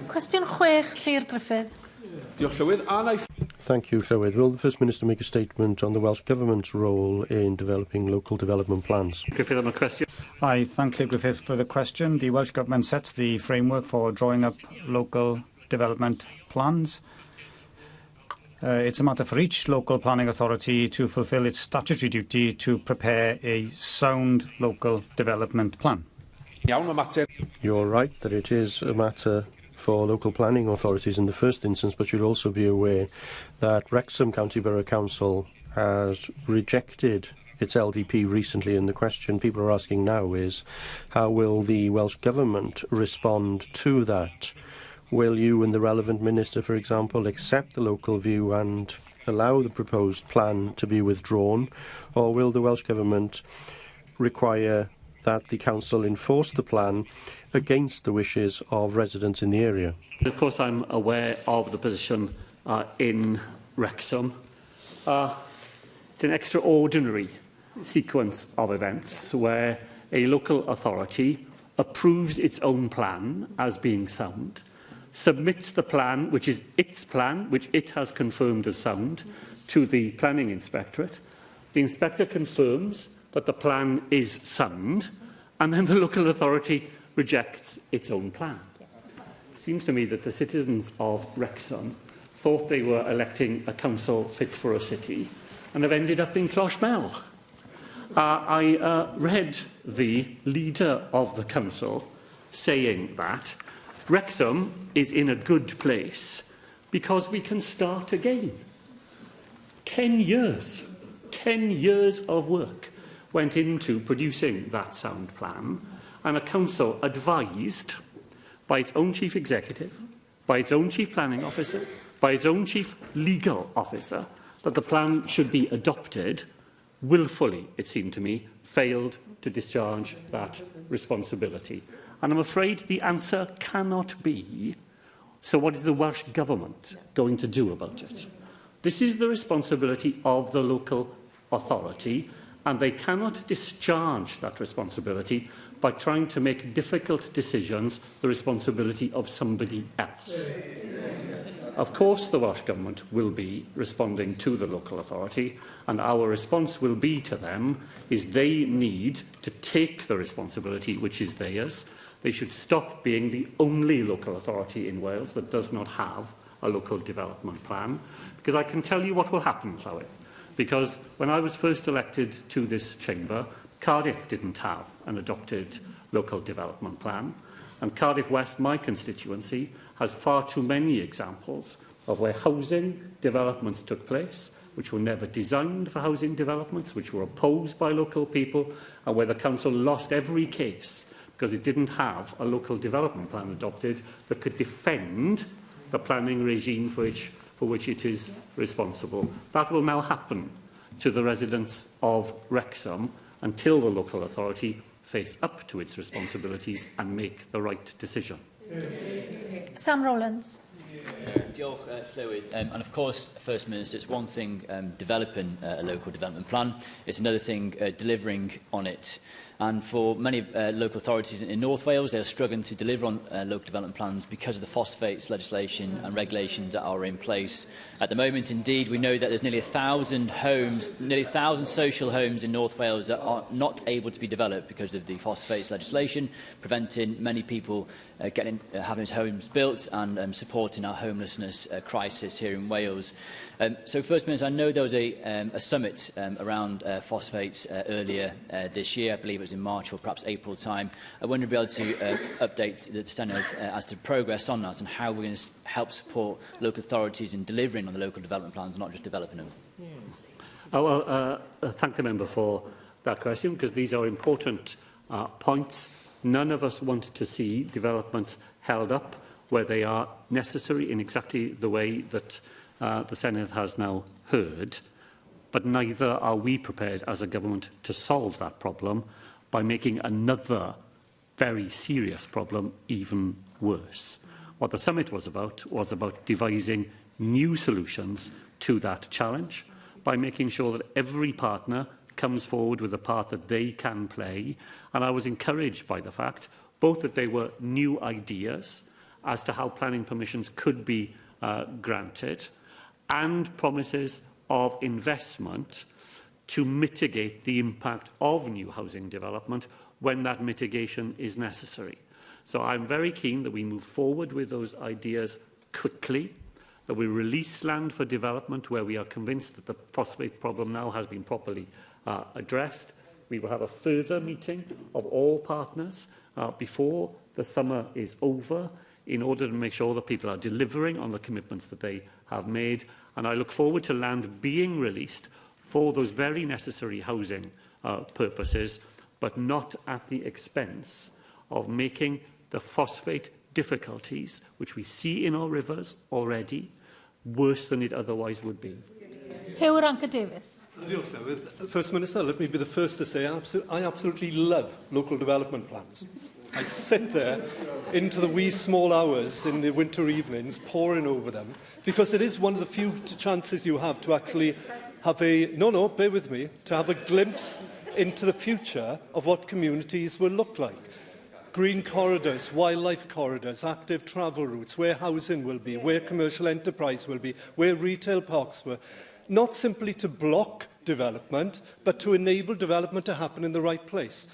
Question 6, Llyr Griffith. Thank you, Llywydd. Will the First Minister make a statement on the Welsh Government's role in developing local development plans? Griffith on a question. I thank Llyr Griffith for the question. The Welsh Government sets the framework for drawing up local development plans. It's a matter for each local planning authority to fulfil its statutory duty to prepare a sound local development plan. You're right that it is a matter for local planning authorities in the first instance, but you'll also be aware that Wrexham County Borough Council has rejected its LDP recently, and the question people are asking now is, how will the Welsh Government respond to that? Will you and the relevant minister, for example, accept the local view and allow the proposed plan to be withdrawn, or will the Welsh Government require that the council enforce the plan against the wishes of residents in the area? Of course, I'm aware of the position in Wrexham. It's an extraordinary sequence of events where a local authority approves its own plan as being sound, submits the plan, which is its plan, which it has confirmed as sound, to the planning inspectorate. The inspector confirms that the plan is sound, and then the local authority rejects its own plan. It seems to me that the citizens of Wrexham thought they were electing a council fit for a city and have ended up in Clochmel. I read the leader of the council saying that Wrexham is in a good place because we can start again. 10 years of work went into producing that sound plan, and a council advised by its own chief executive, by its own chief planning officer, by its own chief legal officer, that the plan should be adopted, willfully, it seemed to me, failed to discharge that responsibility. And I'm afraid the answer cannot be, so what is the Welsh Government going to do about it? This is the responsibility of the local authority, and they cannot discharge that responsibility by trying to make difficult decisions the responsibility of somebody else. Of course, the Welsh Government will be responding to the local authority, and our response will be to them is they need to take the responsibility which is theirs. They should stop being the only local authority in Wales that does not have a local development plan, because I can tell you what will happen, Llywyd. Because when I was first elected to this chamber, Cardiff didn't have an adopted local development plan, and Cardiff West, my constituency, has far too many examples of where housing developments took place, which were never designed for housing developments, which were opposed by local people, and where the council lost every case because it didn't have a local development plan adopted that could defend the planning regime for which it is responsible. That will now happen to the residents of Wrexham until the local authority face up to its responsibilities and make the right decision. Sam Rowlands. Diolch, Llywyd. And of course, First Minister, it's one thing developing a local development plan, it's another thing delivering on it. And for many local authorities in North Wales, they are struggling to deliver on local development plans because of the phosphates legislation and regulations that are in place at the moment. Indeed, we know that there's nearly 1,000 homes, nearly 1,000 social homes in North Wales that are not able to be developed because of the phosphates legislation, preventing many people having his homes built and supporting our homelessness crisis here in Wales. So, First Minister, I know there was a summit around phosphates earlier this year. I believe it was in March or perhaps April time. I wonder if you'll be able to update the Senedd as to progress on that and how we're going to help support local authorities in delivering on the local development plans, not just developing them. Thank the member for that question, because these are important points. None of us want to see developments held up where they are necessary in exactly the way that the Senedd has now heard, but neither are we prepared as a government to solve that problem by making another very serious problem even worse. What the summit was about devising new solutions to that challenge by making sure that every partner comes forward with a part that they can play. And I was encouraged by the fact both that they were new ideas as to how planning permissions could be granted, and promises of investment to mitigate the impact of new housing development when that mitigation is necessary. So I'm very keen that we move forward with those ideas quickly, that we release land for development where we are convinced that the phosphate problem now has been properly addressed. We will have a further meeting of all partners before the summer is over in order to make sure that people are delivering on the commitments that they have made. And I look forward to land being released for those very necessary housing purposes, but not at the expense of making the phosphate difficulties, which we see in our rivers already, worse than it otherwise would be. Hugh Ranker-Davies. First Minister, let me be the first to say I absolutely love local development plans. I sit there into the wee small hours in the winter evenings poring over them, because it is one of the few chances you have to actually have bear with me, to have a glimpse into the future of what communities will look like. Green corridors, wildlife corridors, active travel routes, where housing will be, where commercial enterprise will be, where retail parks will. Not simply to block development, but to enable development to happen in the right place.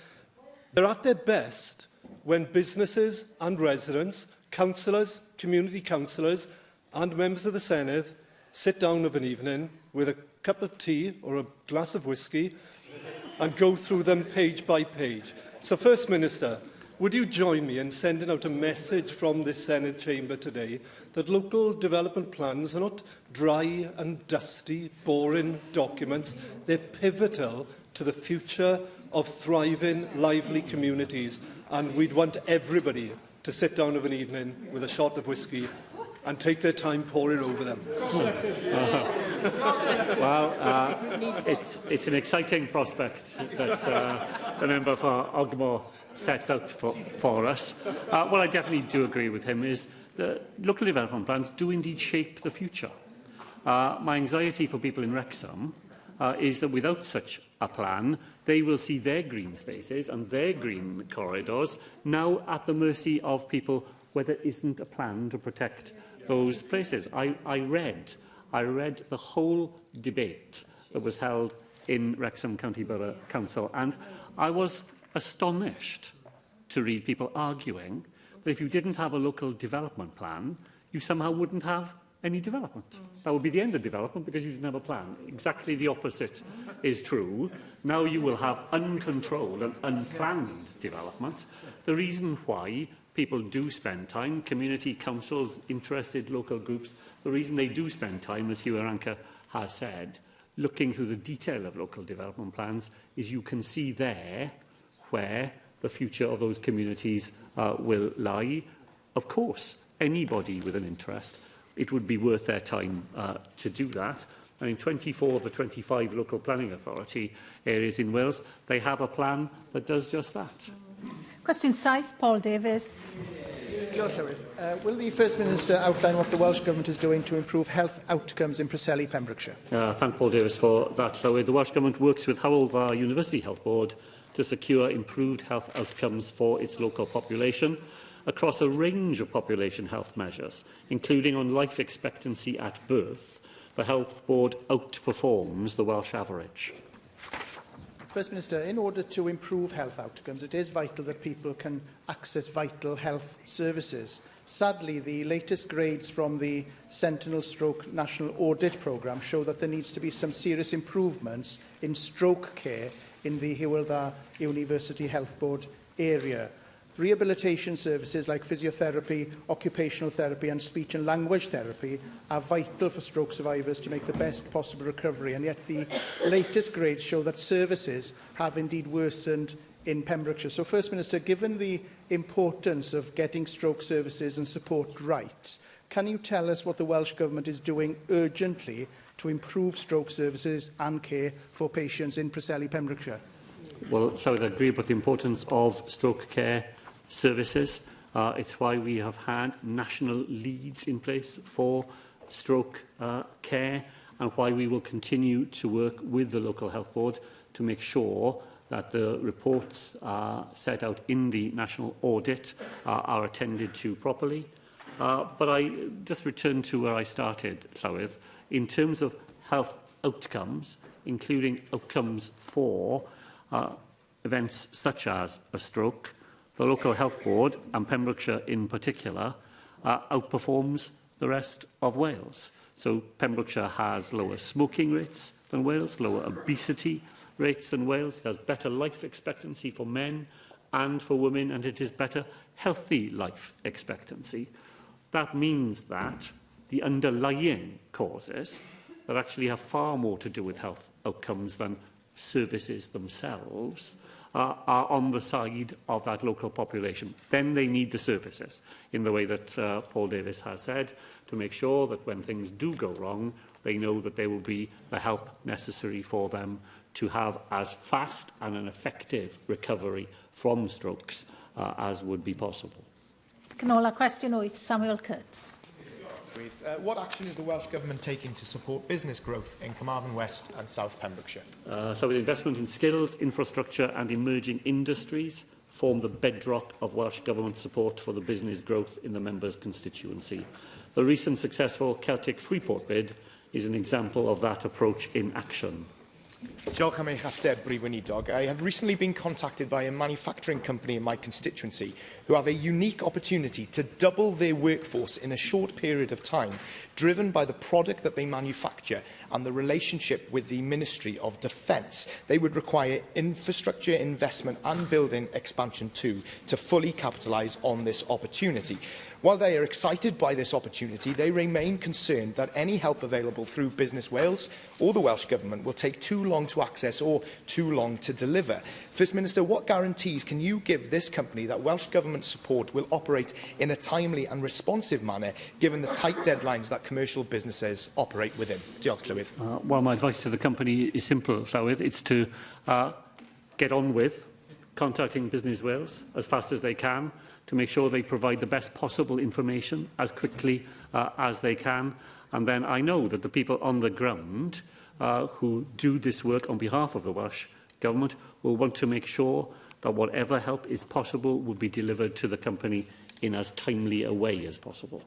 They're at their best when businesses and residents, councillors, community councillors and members of the Senedd sit down of an evening with a cup of tea or a glass of whisky and go through them page by page. So, First Minister, would you join me in sending out a message from this Senedd chamber today that local development plans are not dry and dusty, boring documents. They're pivotal to the future of thriving, lively communities. And we'd want everybody to sit down of an evening with a shot of whisky and take their time poring over them. It's an exciting prospect that the member for Ogmore sets out for us. What I definitely do agree with him is that local development plans do indeed shape the future. My anxiety for people in Wrexham is that without such a plan, they will see their green spaces and their green corridors now at the mercy of people where there isn't a plan to protect those places. I read the whole debate that was held in Wrexham County Borough Council, and I was astonished to read people arguing that if you didn't have a local development plan, you somehow wouldn't have any development. That would be the end of development because you didn't have a plan. Exactly the opposite is true. Now you will have uncontrolled and unplanned development. The reason why people do spend time, community councils, interested local groups, the reason they do spend time, as Hugh Ranker has said, looking through the detail of local development plans, is you can see there where the future of those communities will lie. Of course, anybody with an interest, it would be worth their time to do that. And in 24 of the 25 local planning authority areas in Wales, they have a plan that does just that. Question 7, Paul Davies. Will the First Minister outline what the Welsh Government is doing to improve health outcomes in Preseli, Pembrokeshire? Thank Paul Davies for that. So, the Welsh Government works with Howell University Health Board to secure improved health outcomes for its local population across a range of population health measures, including on life expectancy at birth. The Health Board outperforms the Welsh average. First Minister, in order to improve health outcomes, it is vital that people can access vital health services. Sadly, the latest grades from the Sentinel Stroke National Audit Programme show that there needs to be some serious improvements in stroke care in the Hywel University Health Board area. Rehabilitation services like physiotherapy, occupational therapy and speech and language therapy are vital for stroke survivors to make the best possible recovery, and yet the latest grades show that services have indeed worsened in Pembrokeshire. So, First Minister, given the importance of getting stroke services and support right, can you tell us what the Welsh Government is doing urgently to improve stroke services and care for patients in Preseli, Pembrokeshire? Well, so I agree about the importance of stroke care services. It's why we have had national leads in place for stroke care, and why we will continue to work with the local health board to make sure that the reports set out in the national audit are attended to properly. But I just return to where I started, Llywydd, in terms of health outcomes, including outcomes for events such as a stroke. The local health board, and Pembrokeshire in particular, outperforms the rest of Wales. So Pembrokeshire has lower smoking rates than Wales, lower obesity rates than Wales. It has better life expectancy for men and for women, and it is better healthy life expectancy. That means that the underlying causes that actually have far more to do with health outcomes than services themselves are on the side of that local population. Then they need the services, in the way that Paul Davies has said, to make sure that when things do go wrong, they know that there will be the help necessary for them to have as fast and an effective recovery from strokes as would be possible. Canola, question 8, Samuel Kurtz. What action is the Welsh Government taking to support business growth in Carmarthen West and South Pembrokeshire? So with investment in skills, infrastructure and emerging industries form the bedrock of Welsh Government support for the business growth in the member's constituency. The recent successful Celtic Freeport bid is an example of that approach in action. Diolch am eich ateb, Brif Weinidog. I have recently been contacted by a manufacturing company in my constituency who have a unique opportunity to double their workforce in a short period of time, driven by the product that they manufacture and the relationship with the Ministry of Defence. They would require infrastructure investment and building expansion too to fully capitalise on this opportunity. While they are excited by this opportunity, they remain concerned that any help available through Business Wales or the Welsh Government will take too long to access or too long to deliver. First Minister, what guarantees can you give this company that Welsh Government support will operate in a timely and responsive manner, given the tight deadlines that commercial businesses operate within? Diolch, Llywydd. Well, my advice to the company is simple, Llywydd. It's to get on with contacting Business Wales as fast as they can, to make sure they provide the best possible information as quickly as they can. And then I know that the people on the ground who do this work on behalf of the Welsh Government will want to make sure that whatever help is possible will be delivered to the company in as timely a way as possible.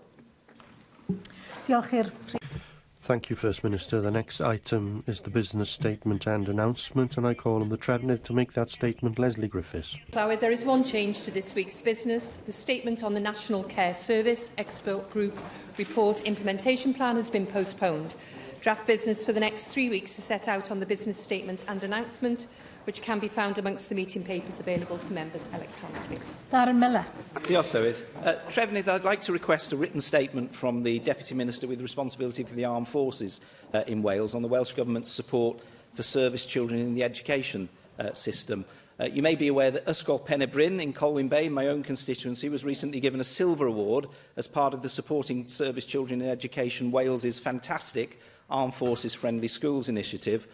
Thank you, First Minister. The next item is the business statement and announcement, and I call on the Trefnydd to make that statement. Lesley Griffiths. There is one change to this week's business. The statement on the National Care Service Expert Group Report Implementation Plan has been postponed. Draft business for the next 3 weeks is set out on the business statement and announcement, which can be found amongst the meeting papers available to members electronically. Darren Miller. Diolch, Llywydd. Trefnydd, I'd like to request a written statement from the Deputy Minister with responsibility for the Armed Forces in Wales on the Welsh Government's support for service children in the education system. You may be aware that Ysgol Pen-y-Bryn in Colwyn Bay, my own constituency, was recently given a silver award as part of the Supporting Service Children in Education Wales's fantastic Armed Forces Friendly Schools initiative,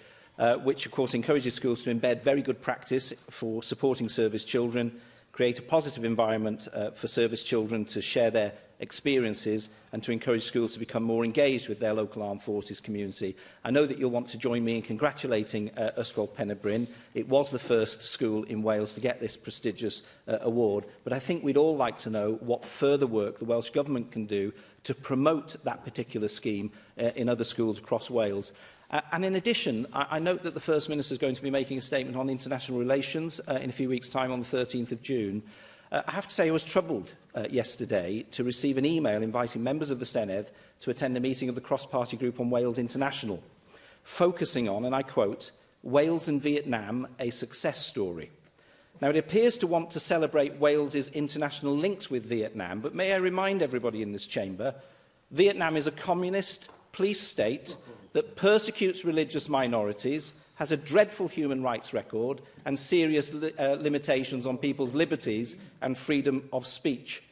which of course encourages schools to embed very good practice for supporting service children, create a positive environment for service children to share their experiences and to encourage schools to become more engaged with their local armed forces community. I know that you'll want to join me in congratulating Ysgol Pen-y-Bryn. It was the first school in Wales to get this prestigious award, but I think we'd all like to know what further work the Welsh Government can do to promote that particular scheme in other schools across Wales. And in addition, I note that the First Minister is going to be making a statement on international relations in a few weeks' time on the 13th of June. I have to say I was troubled yesterday to receive an email inviting members of the Senedd to attend a meeting of the cross-party group on Wales International, focusing on, and I quote, Wales and Vietnam, a success story. Now, it appears to want to celebrate Wales's international links with Vietnam, but may I remind everybody in this chamber, Vietnam is a communist police state that persecutes religious minorities, has a dreadful human rights record and serious limitations on people's liberties and freedom of speech.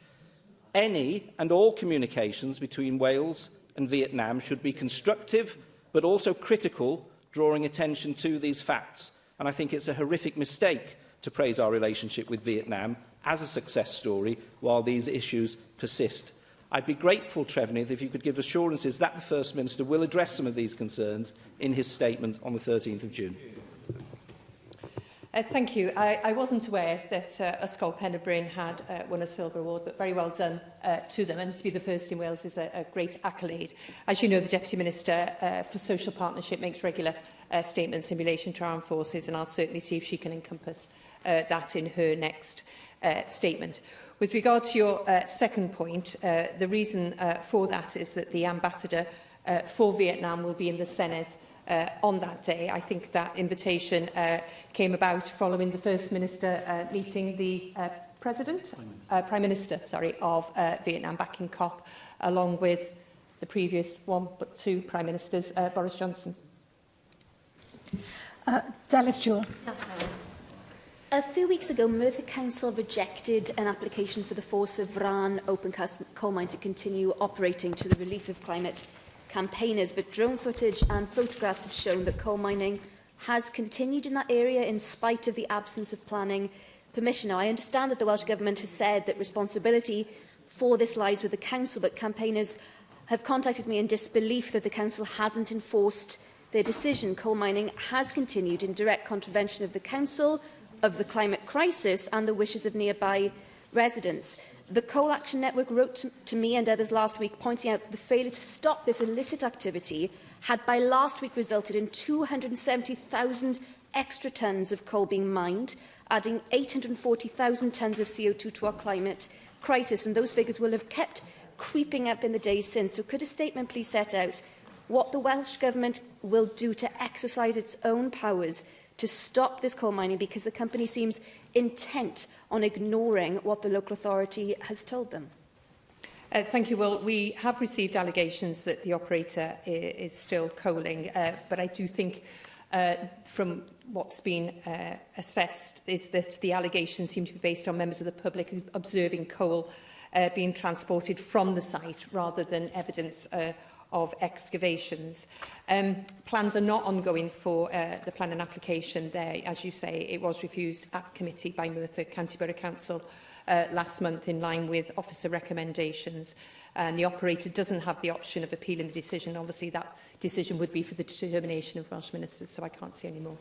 Any and all communications between Wales and Vietnam should be constructive but also critical, drawing attention to these facts. And I think it's a horrific mistake to praise our relationship with Vietnam as a success story while these issues persist. I'd be grateful, Trefnydd, if you could give assurances that the First Minister will address some of these concerns in his statement on the 13th of June. Thank you. I wasn't aware that Ysgol Pen-y-Bryn had won a silver award, but very well done to them. And to be the first in Wales is a great accolade. As you know, the Deputy Minister for Social Partnership makes regular statements in relation to armed forces, and I'll certainly see if she can encompass that in her next statement. With regard to your second point, the reason for that is that the ambassador for Vietnam will be in the Senedd on that day. I think that invitation came about following the First Minister meeting the Prime Minister of Vietnam back in COP, along with the previous one but two Prime Ministers, Boris Johnson. Dalith Jewell. A few weeks ago, Merthyr Council rejected an application for the Force of Vran open cast coal mine to continue operating to the relief of climate campaigners, but drone footage and photographs have shown that coal mining has continued in that area in spite of the absence of planning permission. Now, I understand that the Welsh Government has said that responsibility for this lies with the Council, but campaigners have contacted me in disbelief that the Council hasn't enforced their decision. Coal mining has continued in direct contravention of the Council, of the climate crisis and the wishes of nearby residents. The Coal Action Network wrote to me and others last week, pointing out that the failure to stop this illicit activity had by last week resulted in 270,000 extra tonnes of coal being mined, adding 840,000 tonnes of CO2 to our climate crisis, and those figures will have kept creeping up in the days since. So could a statement please set out what the Welsh Government will do to exercise its own powers to stop this coal mining, because the company seems intent on ignoring what the local authority has told them? Thank you. Well, we have received allegations that the operator is still coaling, but I do think from what's been assessed is that the allegations seem to be based on members of the public observing coal being transported from the site rather than evidence of excavations. Plans are not ongoing for the planning application there. As you say, it was refused at committee by Merthyr County Borough Council last month in line with officer recommendations. And the operator doesn't have the option of appealing the decision. Obviously, that decision would be for the determination of Welsh ministers, so I can't say any more.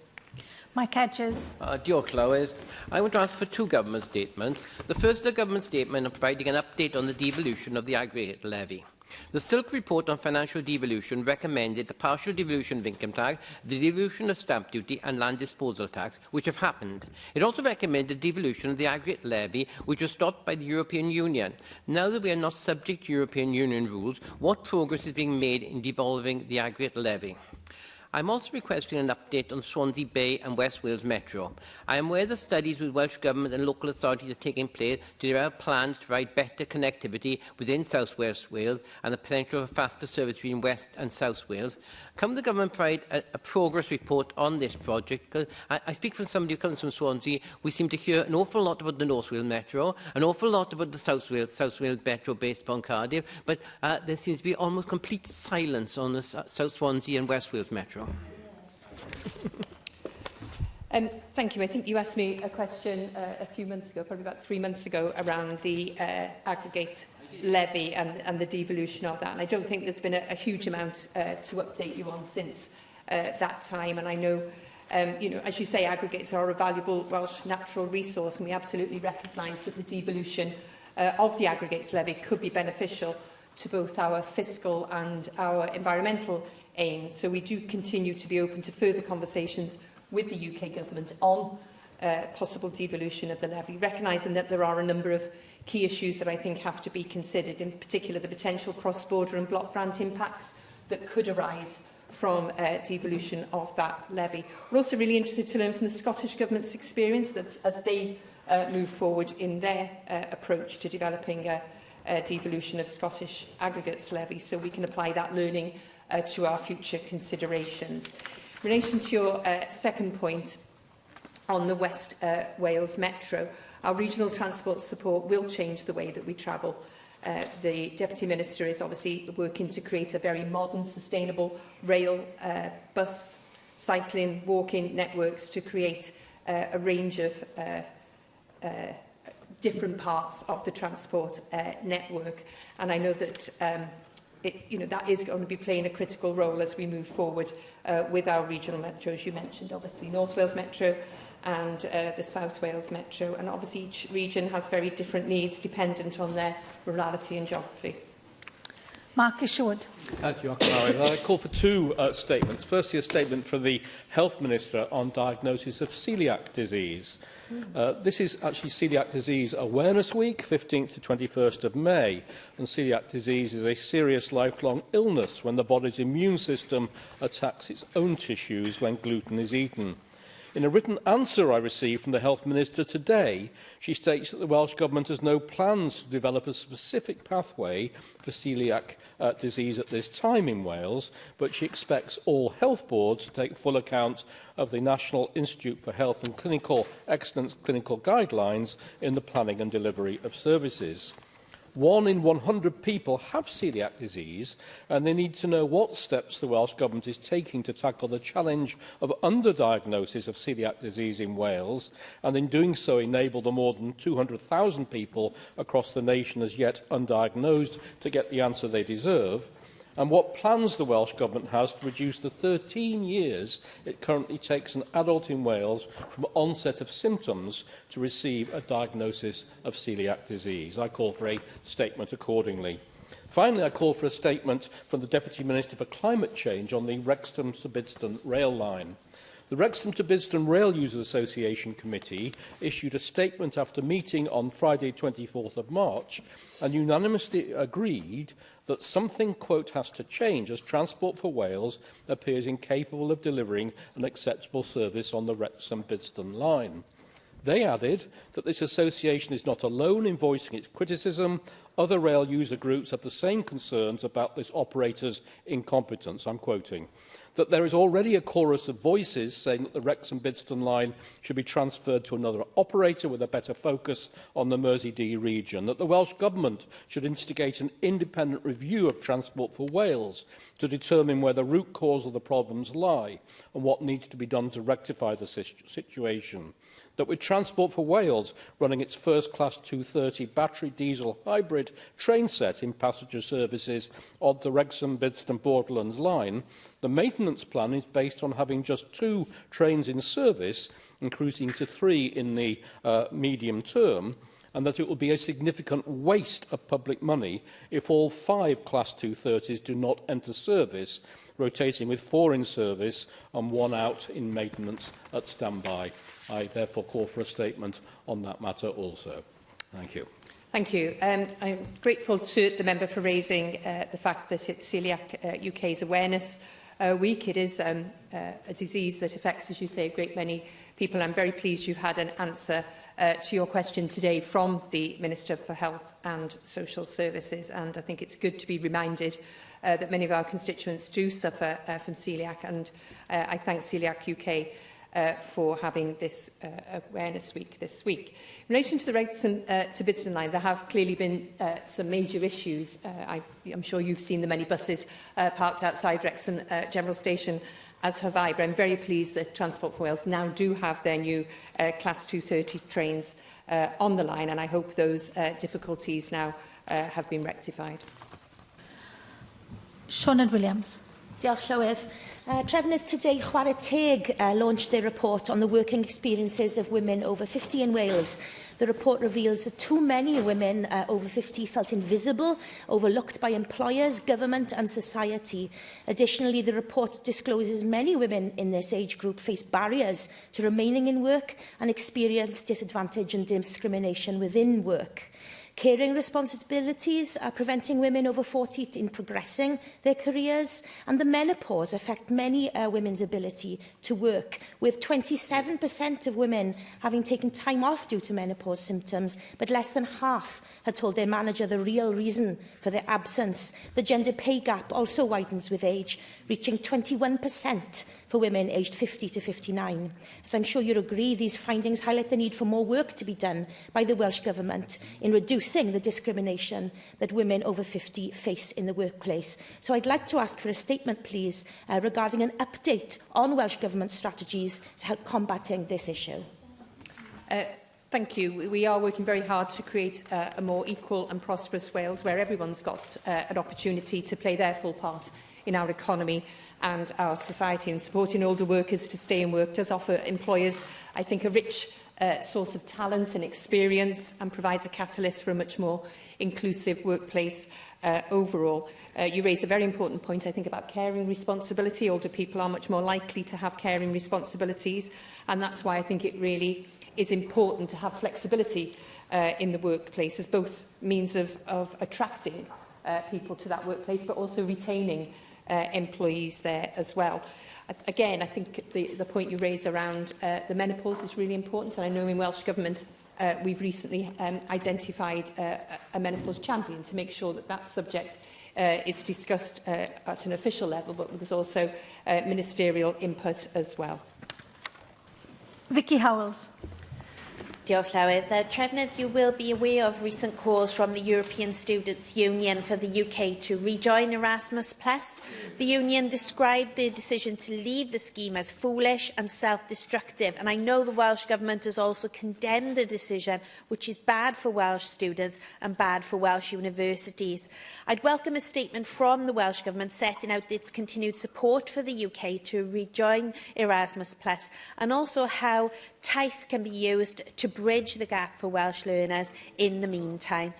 Mike Hedges. Diolch, Lywys. I want to ask for two government statements. The first is a government statement on providing an update on the devolution of the aggregate levy. The Silk report on financial devolution recommended the partial devolution of income tax, the devolution of stamp duty and land disposal tax, which have happened. It also recommended devolution of the aggregate levy, which was stopped by the European Union. Now that we are not subject to European Union rules, what progress is being made in devolving the aggregate levy? I'm also requesting an update on Swansea Bay and West Wales Metro. I am aware that studies with Welsh Government and local authorities are taking place to develop plans to provide better connectivity within South West Wales and the potential of a faster service between West and South Wales. Can the Government provide a progress report on this project? Because I speak from somebody who comes from Swansea. We seem to hear an awful lot about the North Wales Metro, an awful lot about the South Wales Metro based upon Cardiff, but there seems to be almost complete silence on the South Swansea and West Wales Metro. Thank you. I think you asked me a question a few months ago, probably about 3 months ago, around the aggregate levy and the devolution of that. And I don't think there's been a huge amount to update you on since that time. And I know, as you say, aggregates are a valuable Welsh natural resource, and we absolutely recognise that the devolution of the aggregates levy could be beneficial to both our fiscal and our environmental aims. So we do continue to be open to further conversations with the UK Government on possible devolution of the levy, recognising that there are a number of key issues that I think have to be considered, in particular the potential cross-border and block grant impacts that could arise from devolution of that levy. We're also really interested to learn from the Scottish Government's experience that as they move forward in their approach to developing a devolution of Scottish aggregates levy, so we can apply that learning to our future considerations. In relation to your second point on the West Wales Metro, our regional transport support will change the way that we travel. The Deputy Minister is obviously working to create a very modern, sustainable rail, bus, cycling, walking networks to create a range of different parts of the transport network. And I know that that is going to be playing a critical role as we move forward with our regional metros. You mentioned, obviously, North Wales Metro and the South Wales Metro. And obviously, each region has very different needs dependent on their rurality and geography. Mark Drakeford. I call for two statements. Firstly, a statement from the Health Minister on diagnosis of celiac disease. This is actually Celiac Disease Awareness Week, 15th to 21st of May. And celiac disease is a serious lifelong illness when the body's immune system attacks its own tissues when gluten is eaten. In a written answer I received from the Health Minister today, she states that the Welsh Government has no plans to develop a specific pathway for celiac disease at this time in Wales, but she expects all health boards to take full account of the National Institute for Health and Clinical Excellence clinical guidelines in the planning and delivery of services. 1 in 100 people have celiac disease, and they need to know what steps the Welsh Government is taking to tackle the challenge of underdiagnosis of celiac disease in Wales, and in doing so enable the more than 200,000 people across the nation as yet undiagnosed to get the answer they deserve, and what plans the Welsh Government has to reduce the 13 years it currently takes an adult in Wales from onset of symptoms to receive a diagnosis of celiac disease. I call for a statement accordingly. Finally, I call for a statement from the Deputy Minister for Climate Change on the Wrexham to Bidston rail line. The Wrexham to Bidston Rail Users Association Committee issued a statement after meeting on Friday 24th of March and unanimously agreed that something, quote, has to change as Transport for Wales appears incapable of delivering an acceptable service on the Wrexham-Bidston line. They added that this association is not alone in voicing its criticism. Other rail user groups have the same concerns about this operator's incompetence. I'm quoting. That there is already a chorus of voices saying that the Wrexham-Bidston line should be transferred to another operator with a better focus on the Mersey-Dee region, that the Welsh Government should instigate an independent review of Transport for Wales to determine where the root cause of the problems lie and what needs to be done to rectify the situation. That with Transport for Wales running its first-class 230 battery diesel hybrid train set in passenger services on the Wrexham-Bidston Borderlands line, the maintenance plan is based on having just 2 trains in service, increasing to 3 in the medium term, and that it will be a significant waste of public money if all 5 Class 230s do not enter service, rotating with 4 in service and 1 out in maintenance at standby. I therefore call for a statement on that matter also. Thank you. Thank you. I'm grateful to the member for raising the fact that it's Celiac UK's Awareness Week. It is a disease that affects, as you say, a great many people. I'm very pleased you've had an answer to your question today from the Minister for Health and Social Services, and I think it's good to be reminded that many of our constituents do suffer from celiac, and I thank Celiac UK for having this Awareness Week this week. In relation to the Wrexham to Bidston line, there have clearly been some major issues. I'm sure you've seen the many buses parked outside Wrexham General Station, as have I, but I'm very pleased that Transport for Wales now do have their new Class 230 trains on the line, and I hope those difficulties now have been rectified. Senedd Williams. Diolch Llywydd. Trefnydd Today Chwarae Teg launched their report on the working experiences of women over 50 in Wales. The report reveals that too many women over 50 felt invisible, overlooked by employers, government and society. Additionally, the report discloses many women in this age group face barriers to remaining in work and experience disadvantage and discrimination within work. Caring responsibilities are preventing women over 40 in progressing their careers, and the menopause affect many women's ability to work, with 27% of women having taken time off due to menopause symptoms, but less than half had told their manager the real reason for their absence. The gender pay gap also widens with age, reaching 21% for women aged 50 to 59. As I'm sure you'll agree, these findings highlight the need for more work to be done by the Welsh Government in reducing the discrimination that women over 50 face in the workplace. So I'd like to ask for a statement, please, regarding an update on Welsh Government strategies to help combating this issue. Thank you. We are working very hard to create a more equal and prosperous Wales where everyone's got an opportunity to play their full part in our economy and our society, and supporting older workers to stay in work does offer employers, I think, a rich source of talent and experience, and provides a catalyst for a much more inclusive workplace overall. You raised a very important point, I think, about caring responsibility. Older people are much more likely to have caring responsibilities, and that's why I think it really is important to have flexibility in the workplace as both means of attracting people to that workplace, but also retaining employees there as well. Again, I think the point you raise around the menopause is really important, and I know in Welsh Government we've recently identified a menopause champion to make sure that that subject is discussed at an official level, but there's also ministerial input as well. Vicky Howells. Diolch Llywydd. Trefnydd, you will be aware of recent calls from the European Students' Union for the UK to rejoin Erasmus+. The union described the decision to leave the scheme as foolish and self-destructive, and I know the Welsh Government has also condemned the decision, which is bad for Welsh students and bad for Welsh universities. I'd welcome a statement from the Welsh Government setting out its continued support for the UK to rejoin Erasmus+, and also how taith can be used to bridge the gap for Welsh learners in the meantime.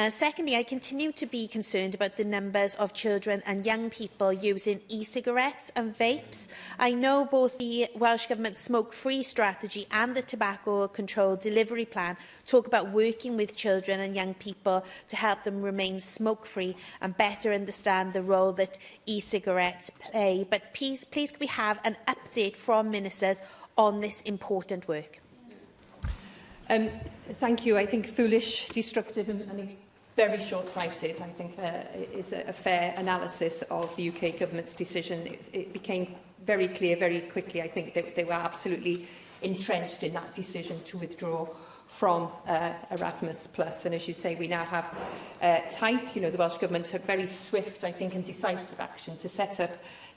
Secondly, I continue to be concerned about the numbers of children and young people using e-cigarettes and vapes. I know both the Welsh Government smoke-free strategy and the tobacco control delivery plan talk about working with children and young people to help them remain smoke-free and better understand the role that e-cigarettes play. But please could we have an update from ministers on this important work? Thank you. I think foolish, destructive and very short-sighted, I think, is a fair analysis of the UK Government's decision. It became very clear very quickly, I think, that they were absolutely entrenched in that decision to withdraw from Erasmus+. And as you say, we now have taith. You know, the Welsh Government took very swift, I think, and decisive action to set up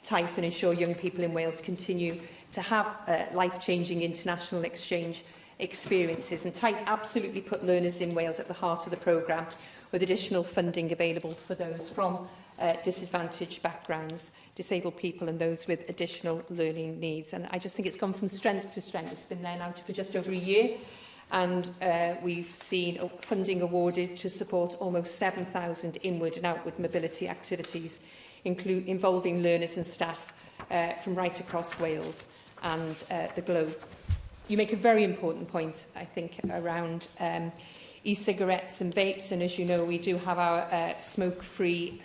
taith and ensure young people in Wales continue to have life-changing international exchange experiences. And taith absolutely put learners in Wales at the heart of the programme, with additional funding available for those from disadvantaged backgrounds, disabled people and those with additional learning needs. And I just think it's gone from strength to strength. It's been there now for just over a year, and we've seen funding awarded to support almost 7,000 inward and outward mobility activities, involving learners and staff from right across Wales and the globe. You make a very important point, I think, around e-cigarettes and vapes, and as you know, we do have our smoke-free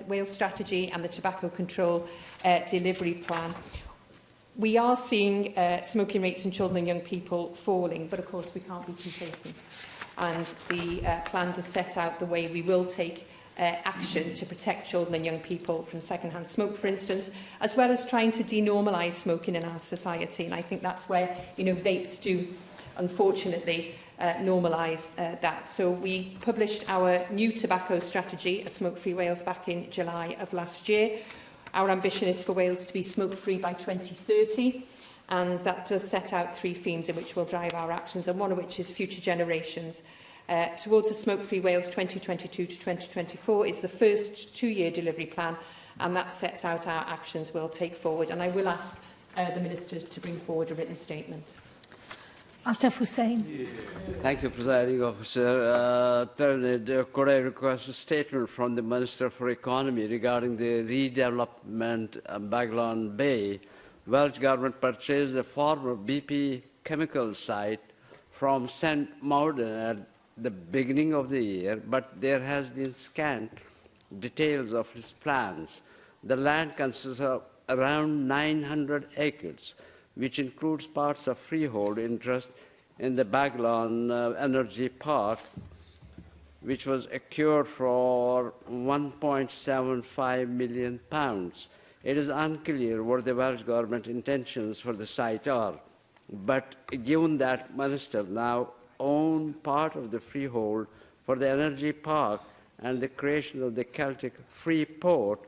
Wales strategy and the tobacco control delivery plan. We are seeing smoking rates in children and young people falling, but of course we can't be complacent. And the plan does set out the way we will take action to protect children and young people from second-hand smoke, for instance, as well as trying to denormalise smoking in our society. And I think that's where, you know, vapes do, unfortunately, normalise that. So we published our new tobacco strategy, A Smoke-Free Wales, back in July of last year. Our ambition is for Wales to be smoke-free by 2030, and that does set out 3 themes in which we'll drive our actions, and one of which is future generations. Towards a Smoke-Free Wales 2022 to 2024 is the first 2-year delivery plan, and that sets out our actions we'll take forward. And I will ask the Minister to bring forward a written statement. Altaf Hussain. Thank you, Presiding Officer. Could I request a statement from the Minister for Economy regarding the redevelopment of Baglan Bay? Welsh Government purchased the former BP chemical site from St. Mauden at the beginning of the year, but there has been scant details of its plans. The land consists of around 900 acres, which includes parts of freehold interest in the Baglan Energy Park, which was acquired for £1.75 million. It is unclear what the Welsh Government intentions for the site are, but given that Minister now own part of the freehold for the energy park and the creation of the Celtic Free Port,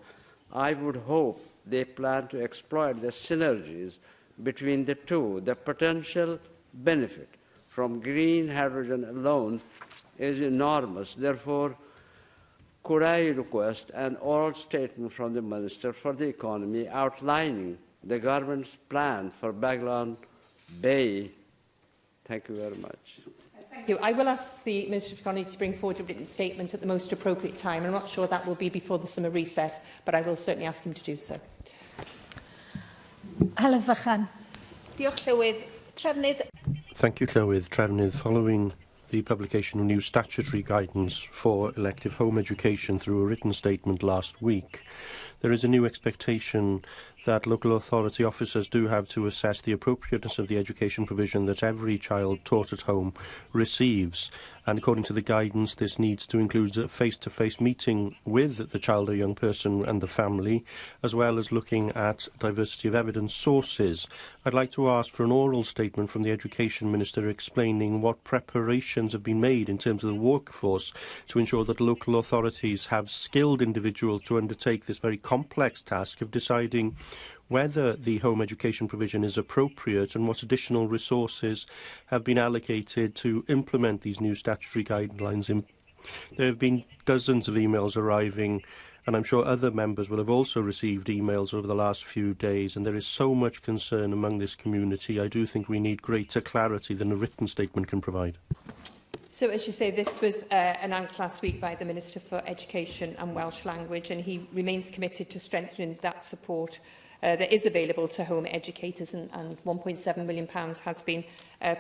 I would hope they plan to exploit the synergies between the two. The potential benefit from green hydrogen alone is enormous. Therefore, could I request an oral statement from the Minister for the Economy outlining the government's plan for Baglan Bay Thank you very much. Thank you. I will ask the Minister of Economy to bring forward a written statement at the most appropriate time. I'm not sure that will be before the summer recess, but I will certainly ask him to do so. Helen Vychan. Diolch Llywydd. Trefnydd. Thank you, Llywydd. Trefnydd, following the publication of new statutory guidance for elective home education through a written statement last week, there is a new expectation that local authority officers do have to assess the appropriateness of the education provision that every child taught at home receives. And according to the guidance, this needs to include a face-to-face meeting with the child or young person and the family, as well as looking at diversity of evidence sources. I'd like to ask for an oral statement from the Education Minister explaining what preparations have been made in terms of the workforce to ensure that local authorities have skilled individuals to undertake this very complex task of deciding whether the home education provision is appropriate and what additional resources have been allocated to implement these new statutory guidelines. There have been dozens of emails arriving, and I'm sure other members will have also received emails over the last few days, and there is so much concern among this community. I do think we need greater clarity than a written statement can provide. So, as you say, this was announced last week by the Minister for Education and Welsh Language, and he remains committed to strengthening that support that is available to home educators, and £1.7 million has been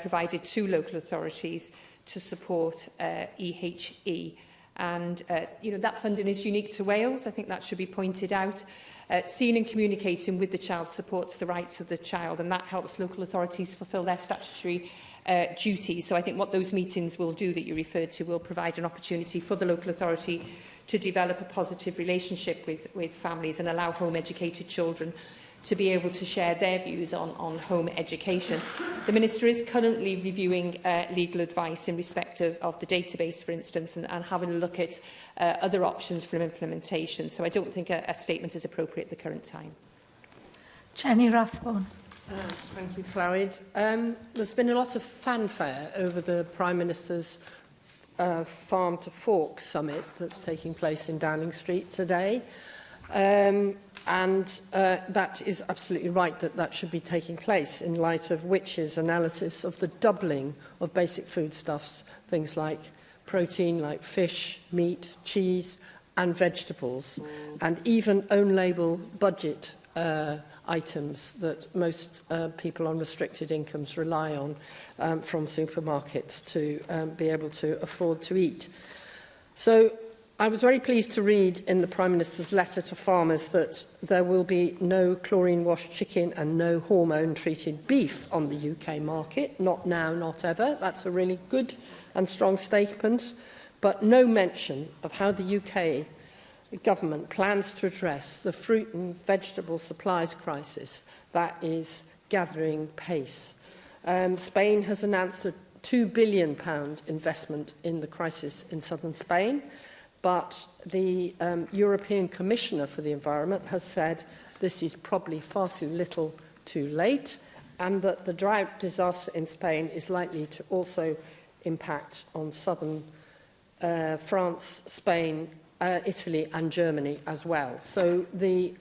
provided to local authorities to support EHE. And that funding is unique to Wales. I think that should be pointed out. Seeing and communicating with the child supports the rights of the child, and that helps local authorities fulfil their statutory duties. So I think what those meetings will do that you referred to will provide an opportunity for the local authority to develop a positive relationship with families and allow home-educated children to be able to share their views on home education. The Minister is currently reviewing legal advice in respect of the database, for instance, and having a look at other options for implementation. So I don't think a statement is appropriate at the current time. Jenny Rathbone. Thank you, Llywydd. There's been a lot of fanfare over the Prime Minister's Farm to Fork summit that's taking place in Downing Street today. And that is absolutely right that that should be taking place in light of Which's analysis of the doubling of basic foodstuffs, things like protein, like fish, meat, cheese and vegetables, and even own-label budget items that most people on restricted incomes rely on from supermarkets to be able to afford to eat. So I was very pleased to read in the Prime Minister's letter to farmers that there will be no chlorine-washed chicken and no hormone-treated beef on the UK market. Not now, not ever. That's a really good and strong statement, but no mention of how the UK government plans to address the fruit and vegetable supplies crisis that is gathering pace. Spain has announced a £2 billion investment in the crisis in southern Spain, but the European Commissioner for the Environment has said this is probably far too little too late, and that the drought disaster in Spain is likely to also impact on southern France, Spain, Italy and Germany as well. So the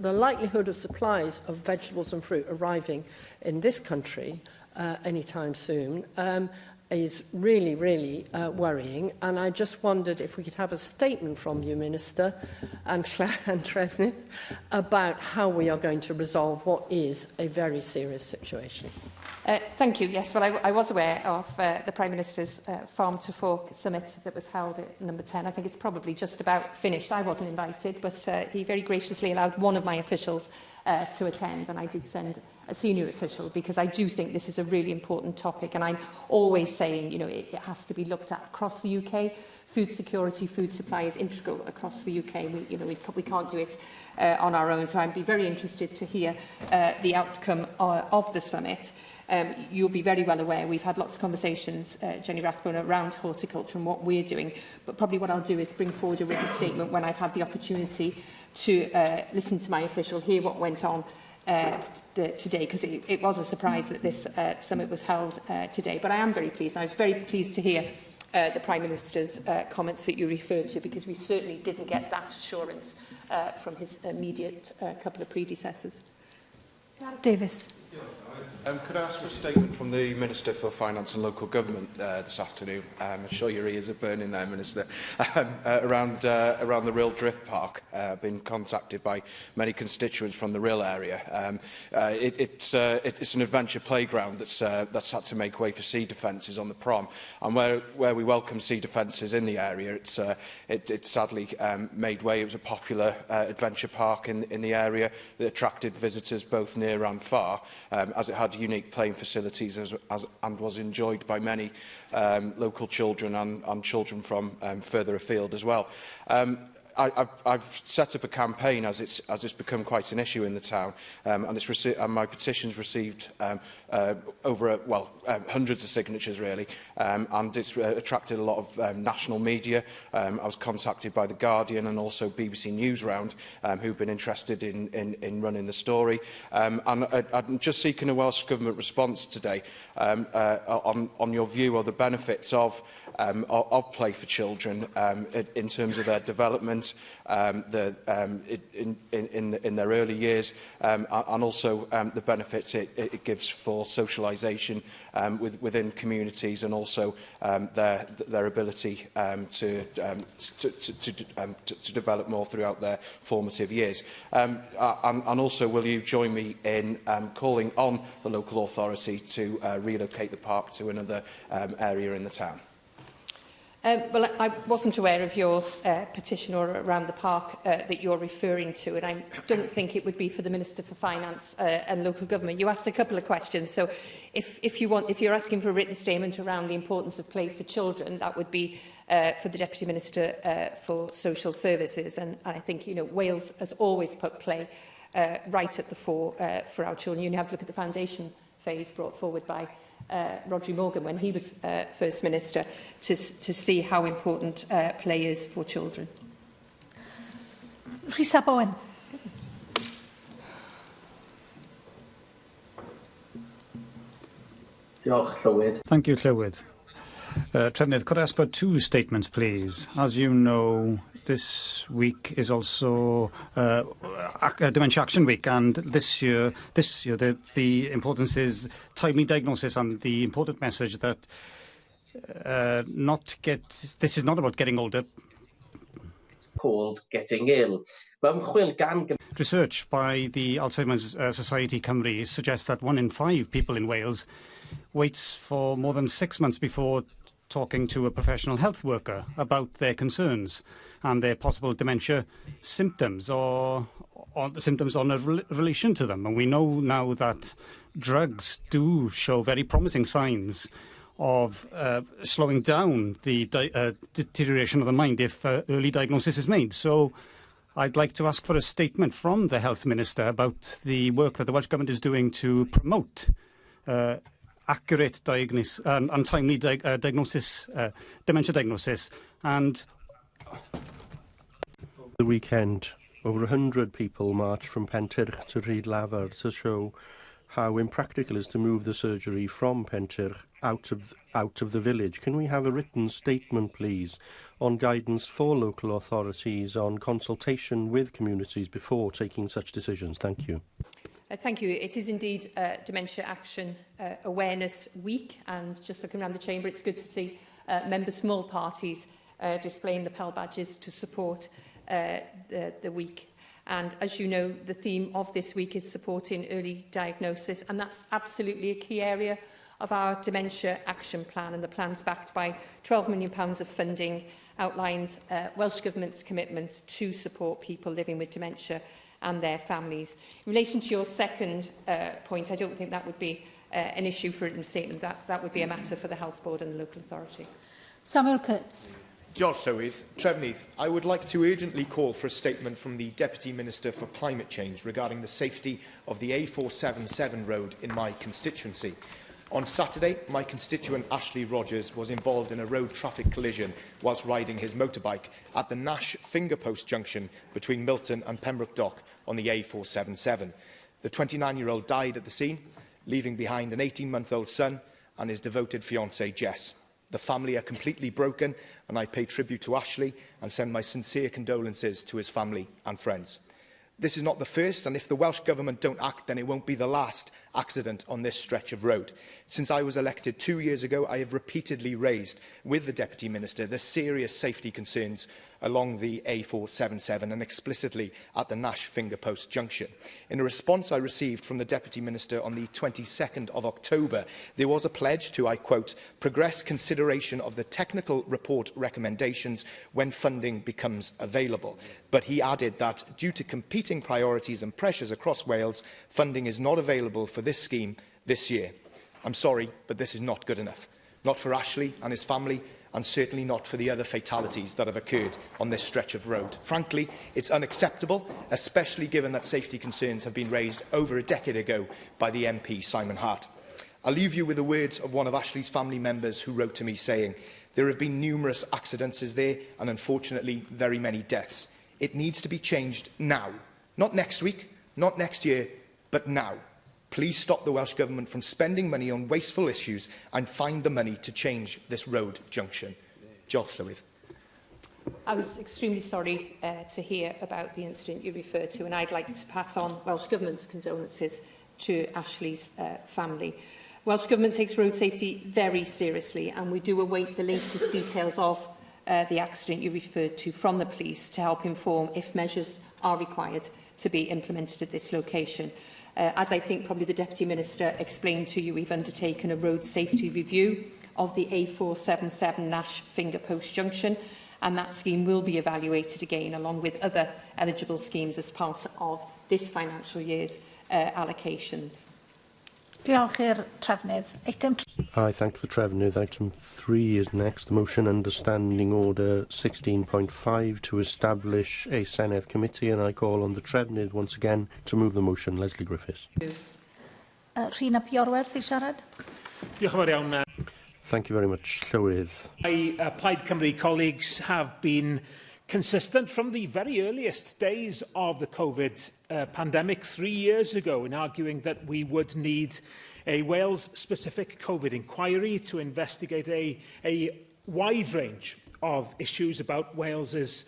likelihood of supplies of vegetables and fruit arriving in this country anytime soon is really, really worrying. And I just wondered if we could have a statement from you, Minister, and Trefnydd, about how we are going to resolve what is a very serious situation. Thank you. Yes, well, I was aware of the Prime Minister's Farm to Fork summit that was held at number 10. I think it's probably just about finished. I wasn't invited, but he very graciously allowed one of my officials to attend, and I did send a senior official, because I do think this is a really important topic, and I'm always saying, it has to be looked at across the UK. Food security, food supply is integral across the UK. We can't do it on our own, so I'd be very interested to hear the outcome of the summit. You'll be very well aware we've had lots of conversations, Jenny Rathbone, around horticulture and what we're doing, but probably what I'll do is bring forward a written statement when I've had the opportunity to listen to my official, hear what went on today, because it was a surprise that this summit was held today. But I am very pleased. I was very pleased to hear the Prime Minister's comments that you referred to, because we certainly didn't get that assurance from his immediate couple of predecessors. Davis. Could I ask for a statement from the Minister for Finance and Local Government this afternoon? I'm sure your ears are burning there, Minister. Around the Rill Drift Park. I've been contacted by many constituents from the Rill area. It's an adventure playground that's had to make way for sea defences on the prom, and where we welcome sea defences in the area, it's sadly made way. It was a popular adventure park in the area that attracted visitors both near and far, as it had unique playing facilities and was enjoyed by many local children and children from further afield as well. I've set up a campaign as it's become quite an issue in the town, and my petition's received hundreds of signatures really, and it's attracted a lot of national media. I was contacted by The Guardian and also BBC News Round, who've been interested in running the story, and I'm just seeking a Welsh Government response today on your view of the benefits of play for children in terms of their development, in their early years, and also the benefits it gives for socialisation within communities, and also their ability to develop more throughout their formative years. And also, will you join me in calling on the local authority to relocate the park to another area in the town? Well, I wasn't aware of your petition or around the park that you're referring to, and I don't think it would be for the Minister for Finance and Local Government. You asked a couple of questions, so if you're asking for a written statement around the importance of play for children, that would be for the Deputy Minister for Social Services, and I think Wales has always put play right at the fore for our children. You have to look at the foundation phase brought forward by Rodri Morgan when he was First Minister to see how important play is for children. Rhys Bowen. Thank you, Llywydd. Trefnydd, could I ask for two statements, please? As you know, this week is also Dementia Action Week, and this year the importance is timely diagnosis, and the important message that this is not about getting older. Called getting ill. Research by the Alzheimer's Society Cymru suggests that 1 in 5 people in Wales waits for more than 6 months before talking to a professional health worker about their concerns and their possible dementia symptoms or the symptoms on a relation to them. And we know now that drugs do show very promising signs of slowing down the deterioration of the mind if early diagnosis is made. So I'd like to ask for a statement from the Health Minister about the work that the Welsh Government is doing to promote accurate diagnosis and timely diagnosis, dementia diagnosis. And the weekend, over 100 people marched from Pentyrch to Rhyd Lafar to show how impractical it is to move the surgery from Pentyrch out of the village. Can we have a written statement, please, on guidance for local authorities on consultation with communities before taking such decisions? Thank you. Thank you. It is indeed Dementia Action Awareness Week, and just looking around the chamber, it's good to see members from all parties displaying the PEL badges to support the week. And as you know, the theme of this week is supporting early diagnosis, and that's absolutely a key area of our Dementia Action Plan, and the plan's backed by £12 million of funding, outlines Welsh Government's commitment to support people living with dementia and their families. In relation to your second point, I don't think that would be an issue for a written statement. That would be a matter for the Health Board and the local authority. Samuel Kurtz. Diolch, Llywydd. Trefnydd, I would like to urgently call for a statement from the Deputy Minister for Climate Change regarding the safety of the A477 road in my constituency. On Saturday, my constituent Ashley Rogers was involved in a road traffic collision whilst riding his motorbike at the Nash Fingerpost junction between Milton and Pembroke Dock on the A477. The 29-year-old died at the scene, leaving behind an 18-month-old son and his devoted fiancée, Jess. The family are completely broken, and I pay tribute to Ashley and send my sincere condolences to his family and friends. This is not the first, and if the Welsh Government don't act, then it won't be the last accident on this stretch of road. Since I was elected 2 years ago, I have repeatedly raised with the Deputy Minister the serious safety concerns along the A477 and explicitly at the Nash Finger Post junction. In a response I received from the Deputy Minister on the 22nd of October, there was a pledge to, I quote, progress consideration of the technical report recommendations when funding becomes available. But he added that, due to competing priorities and pressures across Wales, funding is not available for this scheme this year. I'm sorry, but this is not good enough. Not for Ashley and his family, and certainly not for the other fatalities that have occurred on this stretch of road. Frankly, it's unacceptable, especially given that safety concerns have been raised over a decade ago by the MP Simon Hart. I'll leave you with the words of one of Ashley's family members who wrote to me saying, "There have been numerous accidents there and unfortunately very many deaths. It needs to be changed now. Not next week, not next year, but now. Please stop the Welsh Government from spending money on wasteful issues and find the money to change this road junction." Diolch, Llywydd. I was extremely sorry to hear about the incident you referred to, and I'd like to pass on Welsh Government's condolences to Ashley's family. Welsh Government takes road safety very seriously, and we do await the latest details of the accident you referred to from the police to help inform if measures are required to be implemented at this location. As I think probably the Deputy Minister explained to you, we've undertaken a road safety review of the A477 Nash Finger Post Junction, and that scheme will be evaluated again along with other eligible schemes as part of this financial year's allocations. Diolch i'r trefnydd. Eitem... I thank the Trefnydd. Item 3 is next. The motion under Standing Order 16.5 to establish a Senedd committee, and I call on the Trefnydd once again to move the motion. Lesley Griffiths. Rhina Piorwerth i siarad. Diolch yn fawr iawn. Thank you very much, Llywydd. My Plaid Cymru colleagues have been consistent from the very earliest days of the COVID pandemic 3 years ago in arguing that we would need a Wales-specific COVID inquiry to investigate a wide range of issues about Wales's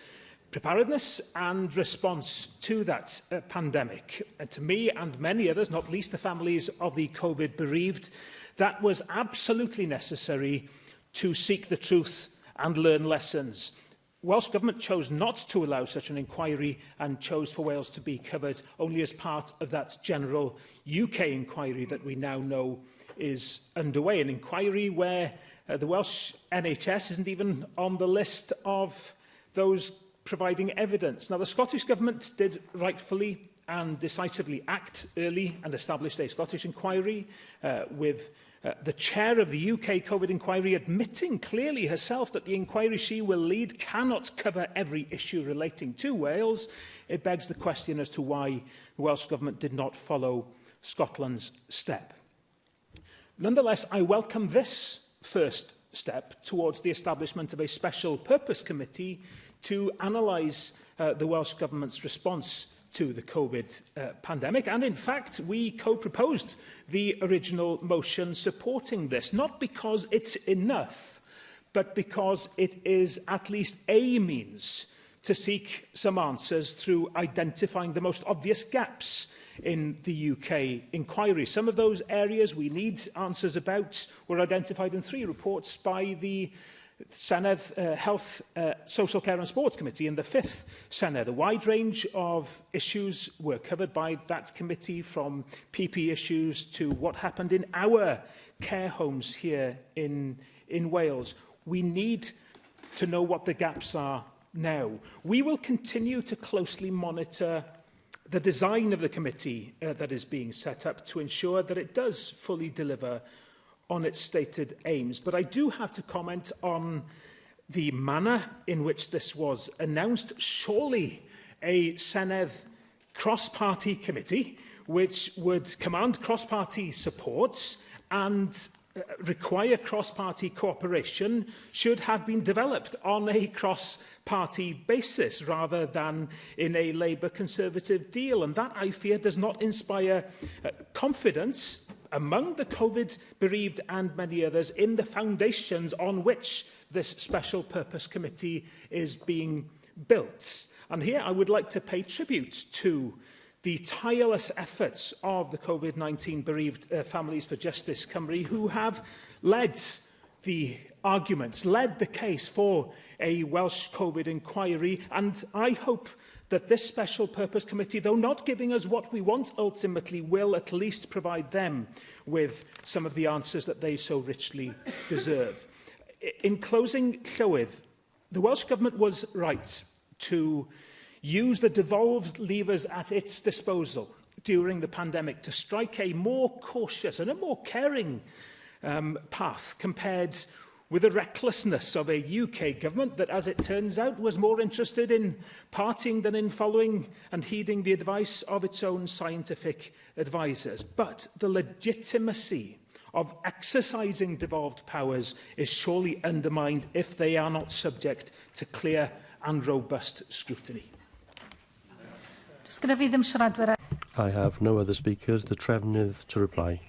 preparedness and response to that pandemic. And to me and many others, not least the families of the COVID bereaved, that was absolutely necessary to seek the truth and learn lessons. Welsh Government chose not to allow such an inquiry and chose for Wales to be covered only as part of that general UK inquiry that we now know is underway. An inquiry where the Welsh NHS isn't even on the list of those providing evidence. Now, the Scottish Government did rightfully and decisively act early and established a Scottish inquiry with the chair of the UK COVID inquiry admitting clearly herself that the inquiry she will lead cannot cover every issue relating to Wales. It begs the question as to why the Welsh Government did not follow Scotland's step. Nonetheless, I welcome this first step towards the establishment of a special purpose committee to analyse the Welsh Government's response to the COVID pandemic. And in fact, we co-proposed the original motion supporting this, not because it's enough, but because it is at least a means to seek some answers through identifying the most obvious gaps in the UK inquiry. Some of those areas we need answers about were identified in 3 reports by the Senedd Health, Social Care and Sports Committee in the 5th Senedd. A wide range of issues were covered by that committee, from PP issues to what happened in our care homes here in Wales. We need to know what the gaps are now. We will continue to closely monitor the design of the committee that is being set up to ensure that it does fully deliver on its stated aims. But I do have to comment on the manner in which this was announced. Surely a Senedd cross-party committee, which would command cross-party support and require cross-party cooperation, should have been developed on a cross-party basis rather than in a Labour-Conservative deal. And that, I fear, does not inspire confidence among the COVID-bereaved and many others in the foundations on which this special purpose committee is being built. And here I would like to pay tribute to the tireless efforts of the COVID-19 bereaved Families for Justice Cymru, who have led the arguments, led the case for a Welsh COVID inquiry, and I hope that this special purpose committee, though not giving us what we want ultimately, will at least provide them with some of the answers that they so richly deserve. In closing, Llywydd, the Welsh Government was right to use the devolved levers at its disposal during the pandemic to strike a more cautious and a more caring path compared with the recklessness of a UK government that, as it turns out, was more interested in partying than in following and heeding the advice of its own scientific advisers. But the legitimacy of exercising devolved powers is surely undermined if they are not subject to clear and robust scrutiny. I have no other speakers. The Trefnydd to reply.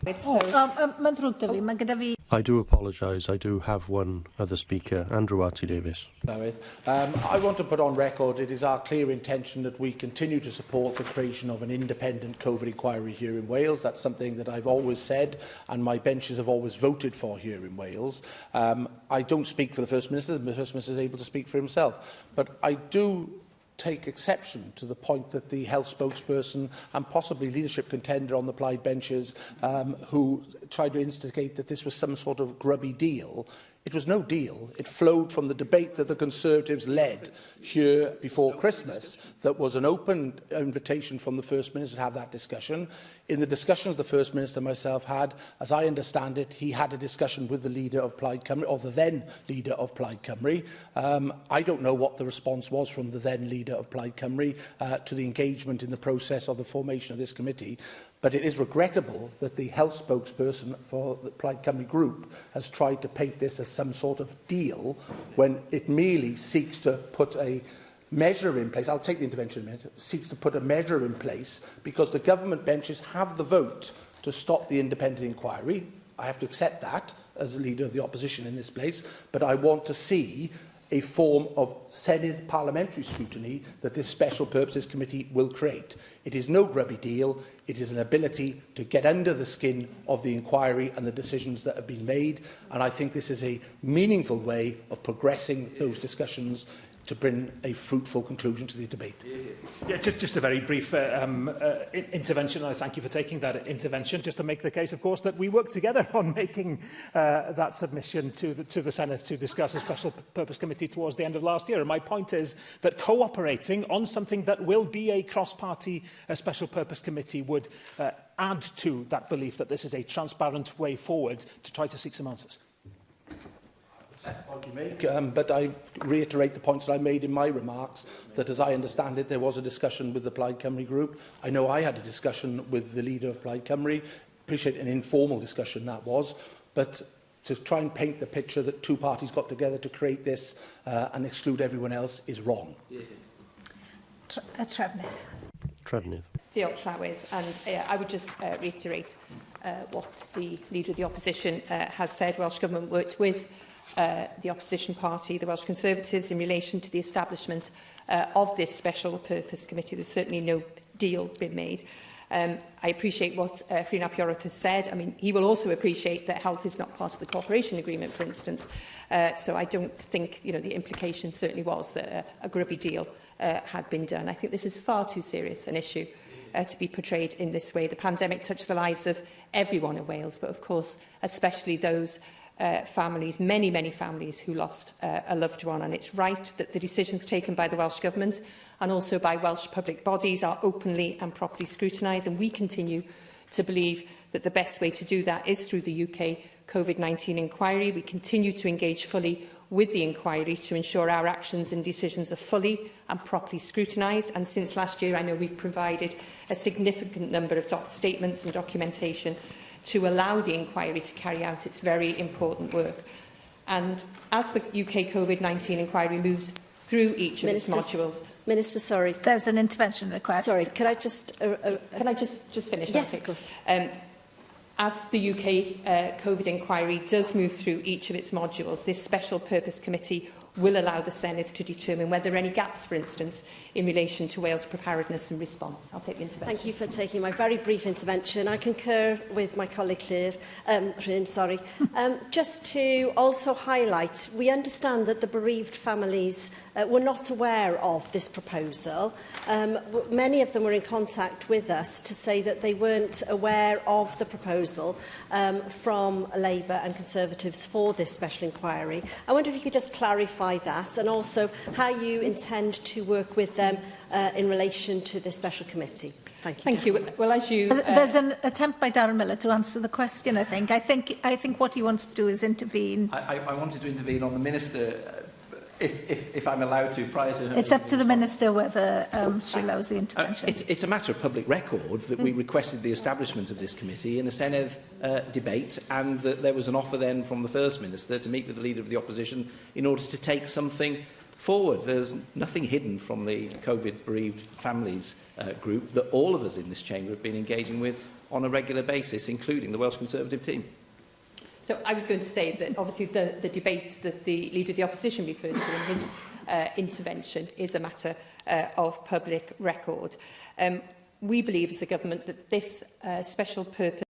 I do apologise. I do have one other speaker, Andrew Arty Davies. I want to put on record it is our clear intention that we continue to support the creation of an independent COVID inquiry here in Wales. That's something that I've always said and my benches have always voted for here in Wales. I don't speak for the First Minister. The First Minister is able to speak for himself. But I do take exception to the point that the health spokesperson and possibly leadership contender on the Plaid benches who tried to instigate that this was some sort of grubby deal. It was no deal. It flowed from the debate that the Conservatives led here before Christmas. That was an open invitation from the First Minister to have that discussion. In the discussions the First Minister and myself had, as I understand it, he had a discussion with the leader of Plaid Cymru, or the then leader of Plaid Cymru. I don't know what the response was from the then leader of Plaid Cymru to the engagement in the process of the formation of this committee. But it is regrettable that the health spokesperson for the Plaid Cymru group has tried to paint this as some sort of deal when it merely seeks to put a measure in place. I'll take the intervention in a minute. It seeks to put a measure in place because the government benches have the vote to stop the independent inquiry. I have to accept that as leader of the opposition in this place, but I want to see a form of Senedd parliamentary scrutiny that this Special Purposes Committee will create. It is no grubby deal. It is an ability to get under the skin of the inquiry and the decisions that have been made. And I think this is a meaningful way of progressing those discussions to bring a fruitful conclusion to the debate. Yeah, just a very brief intervention. I thank you for taking that intervention, just to make the case, of course, that we work together on making that submission to the Senedd to discuss a special purpose committee towards the end of last year. And my point is that cooperating on something that will be a cross-party special purpose committee would add to that belief that this is a transparent way forward to try to seek some answers. Point you make, but I reiterate the points that I made in my remarks, that as I understand it, there was a discussion with the Plaid Cymru group. I know I had a discussion with the leader of Plaid Cymru. Appreciate an informal discussion that was, but to try and paint the picture that two parties got together to create this and exclude everyone else is wrong. Trefnydd. Diolch, Llywydd, and I would just reiterate what the Leader of the Opposition has said. Welsh Government worked with the opposition party, the Welsh Conservatives, in relation to the establishment of this special purpose committee. There's certainly no deal been made. I appreciate what Ffrin ap Iorwerth has said. I mean, he will also appreciate that health is not part of the cooperation agreement, for instance. So I don't think, the implication certainly was that a grubby deal had been done. I think this is far too serious an issue to be portrayed in this way. The pandemic touched the lives of everyone in Wales, but of course, especially those families, many families who lost a loved one. And it's right that the decisions taken by the Welsh Government and also by Welsh public bodies are openly and properly scrutinised. And we continue to believe that the best way to do that is through the UK COVID-19 inquiry. We continue to engage fully with the inquiry to ensure our actions and decisions are fully and properly scrutinised. And since last year, I know we've provided a significant number of statements and documentation to allow the inquiry to carry out its very important work. And as the UK COVID-19 inquiry moves through each of its modules... Minister, sorry. There's an intervention request. Sorry, could I just... Can I just finish? Yes, of course. As the UK COVID inquiry does move through each of its modules, this special purpose committee will allow the Senedd to determine whether there are any gaps, for instance, in relation to Wales' preparedness and response. I'll take the intervention. Thank you for taking my very brief intervention. I concur with my colleague Rhyn. Just to also highlight, we understand that the bereaved families were not aware of this proposal. Many of them were in contact with us to say that they weren't aware of the proposal from Labour and Conservatives for this special inquiry. I wonder if you could just clarify that, and also how you intend to work with them in relation to this special committee. Thank you. Thank you. Well, as you... There's an attempt by Darren Miller to answer the question, I think. I think what he wants to do is intervene. I wanted to intervene on the Minister, if I'm allowed to, prior to her... It's up to the Minister whether she allows the intervention. It's a matter of public record that we requested the establishment of this committee in a Senedd debate, and that there was an offer then from the First Minister to meet with the Leader of the Opposition in order to take something forward. There's nothing hidden from the COVID-bereaved families group that all of us in this chamber have been engaging with on a regular basis, including the Welsh Conservative team. So I was going to say that obviously the debate that the Leader of the Opposition referred to in his intervention is a matter of public record. We believe as a government that this special purpose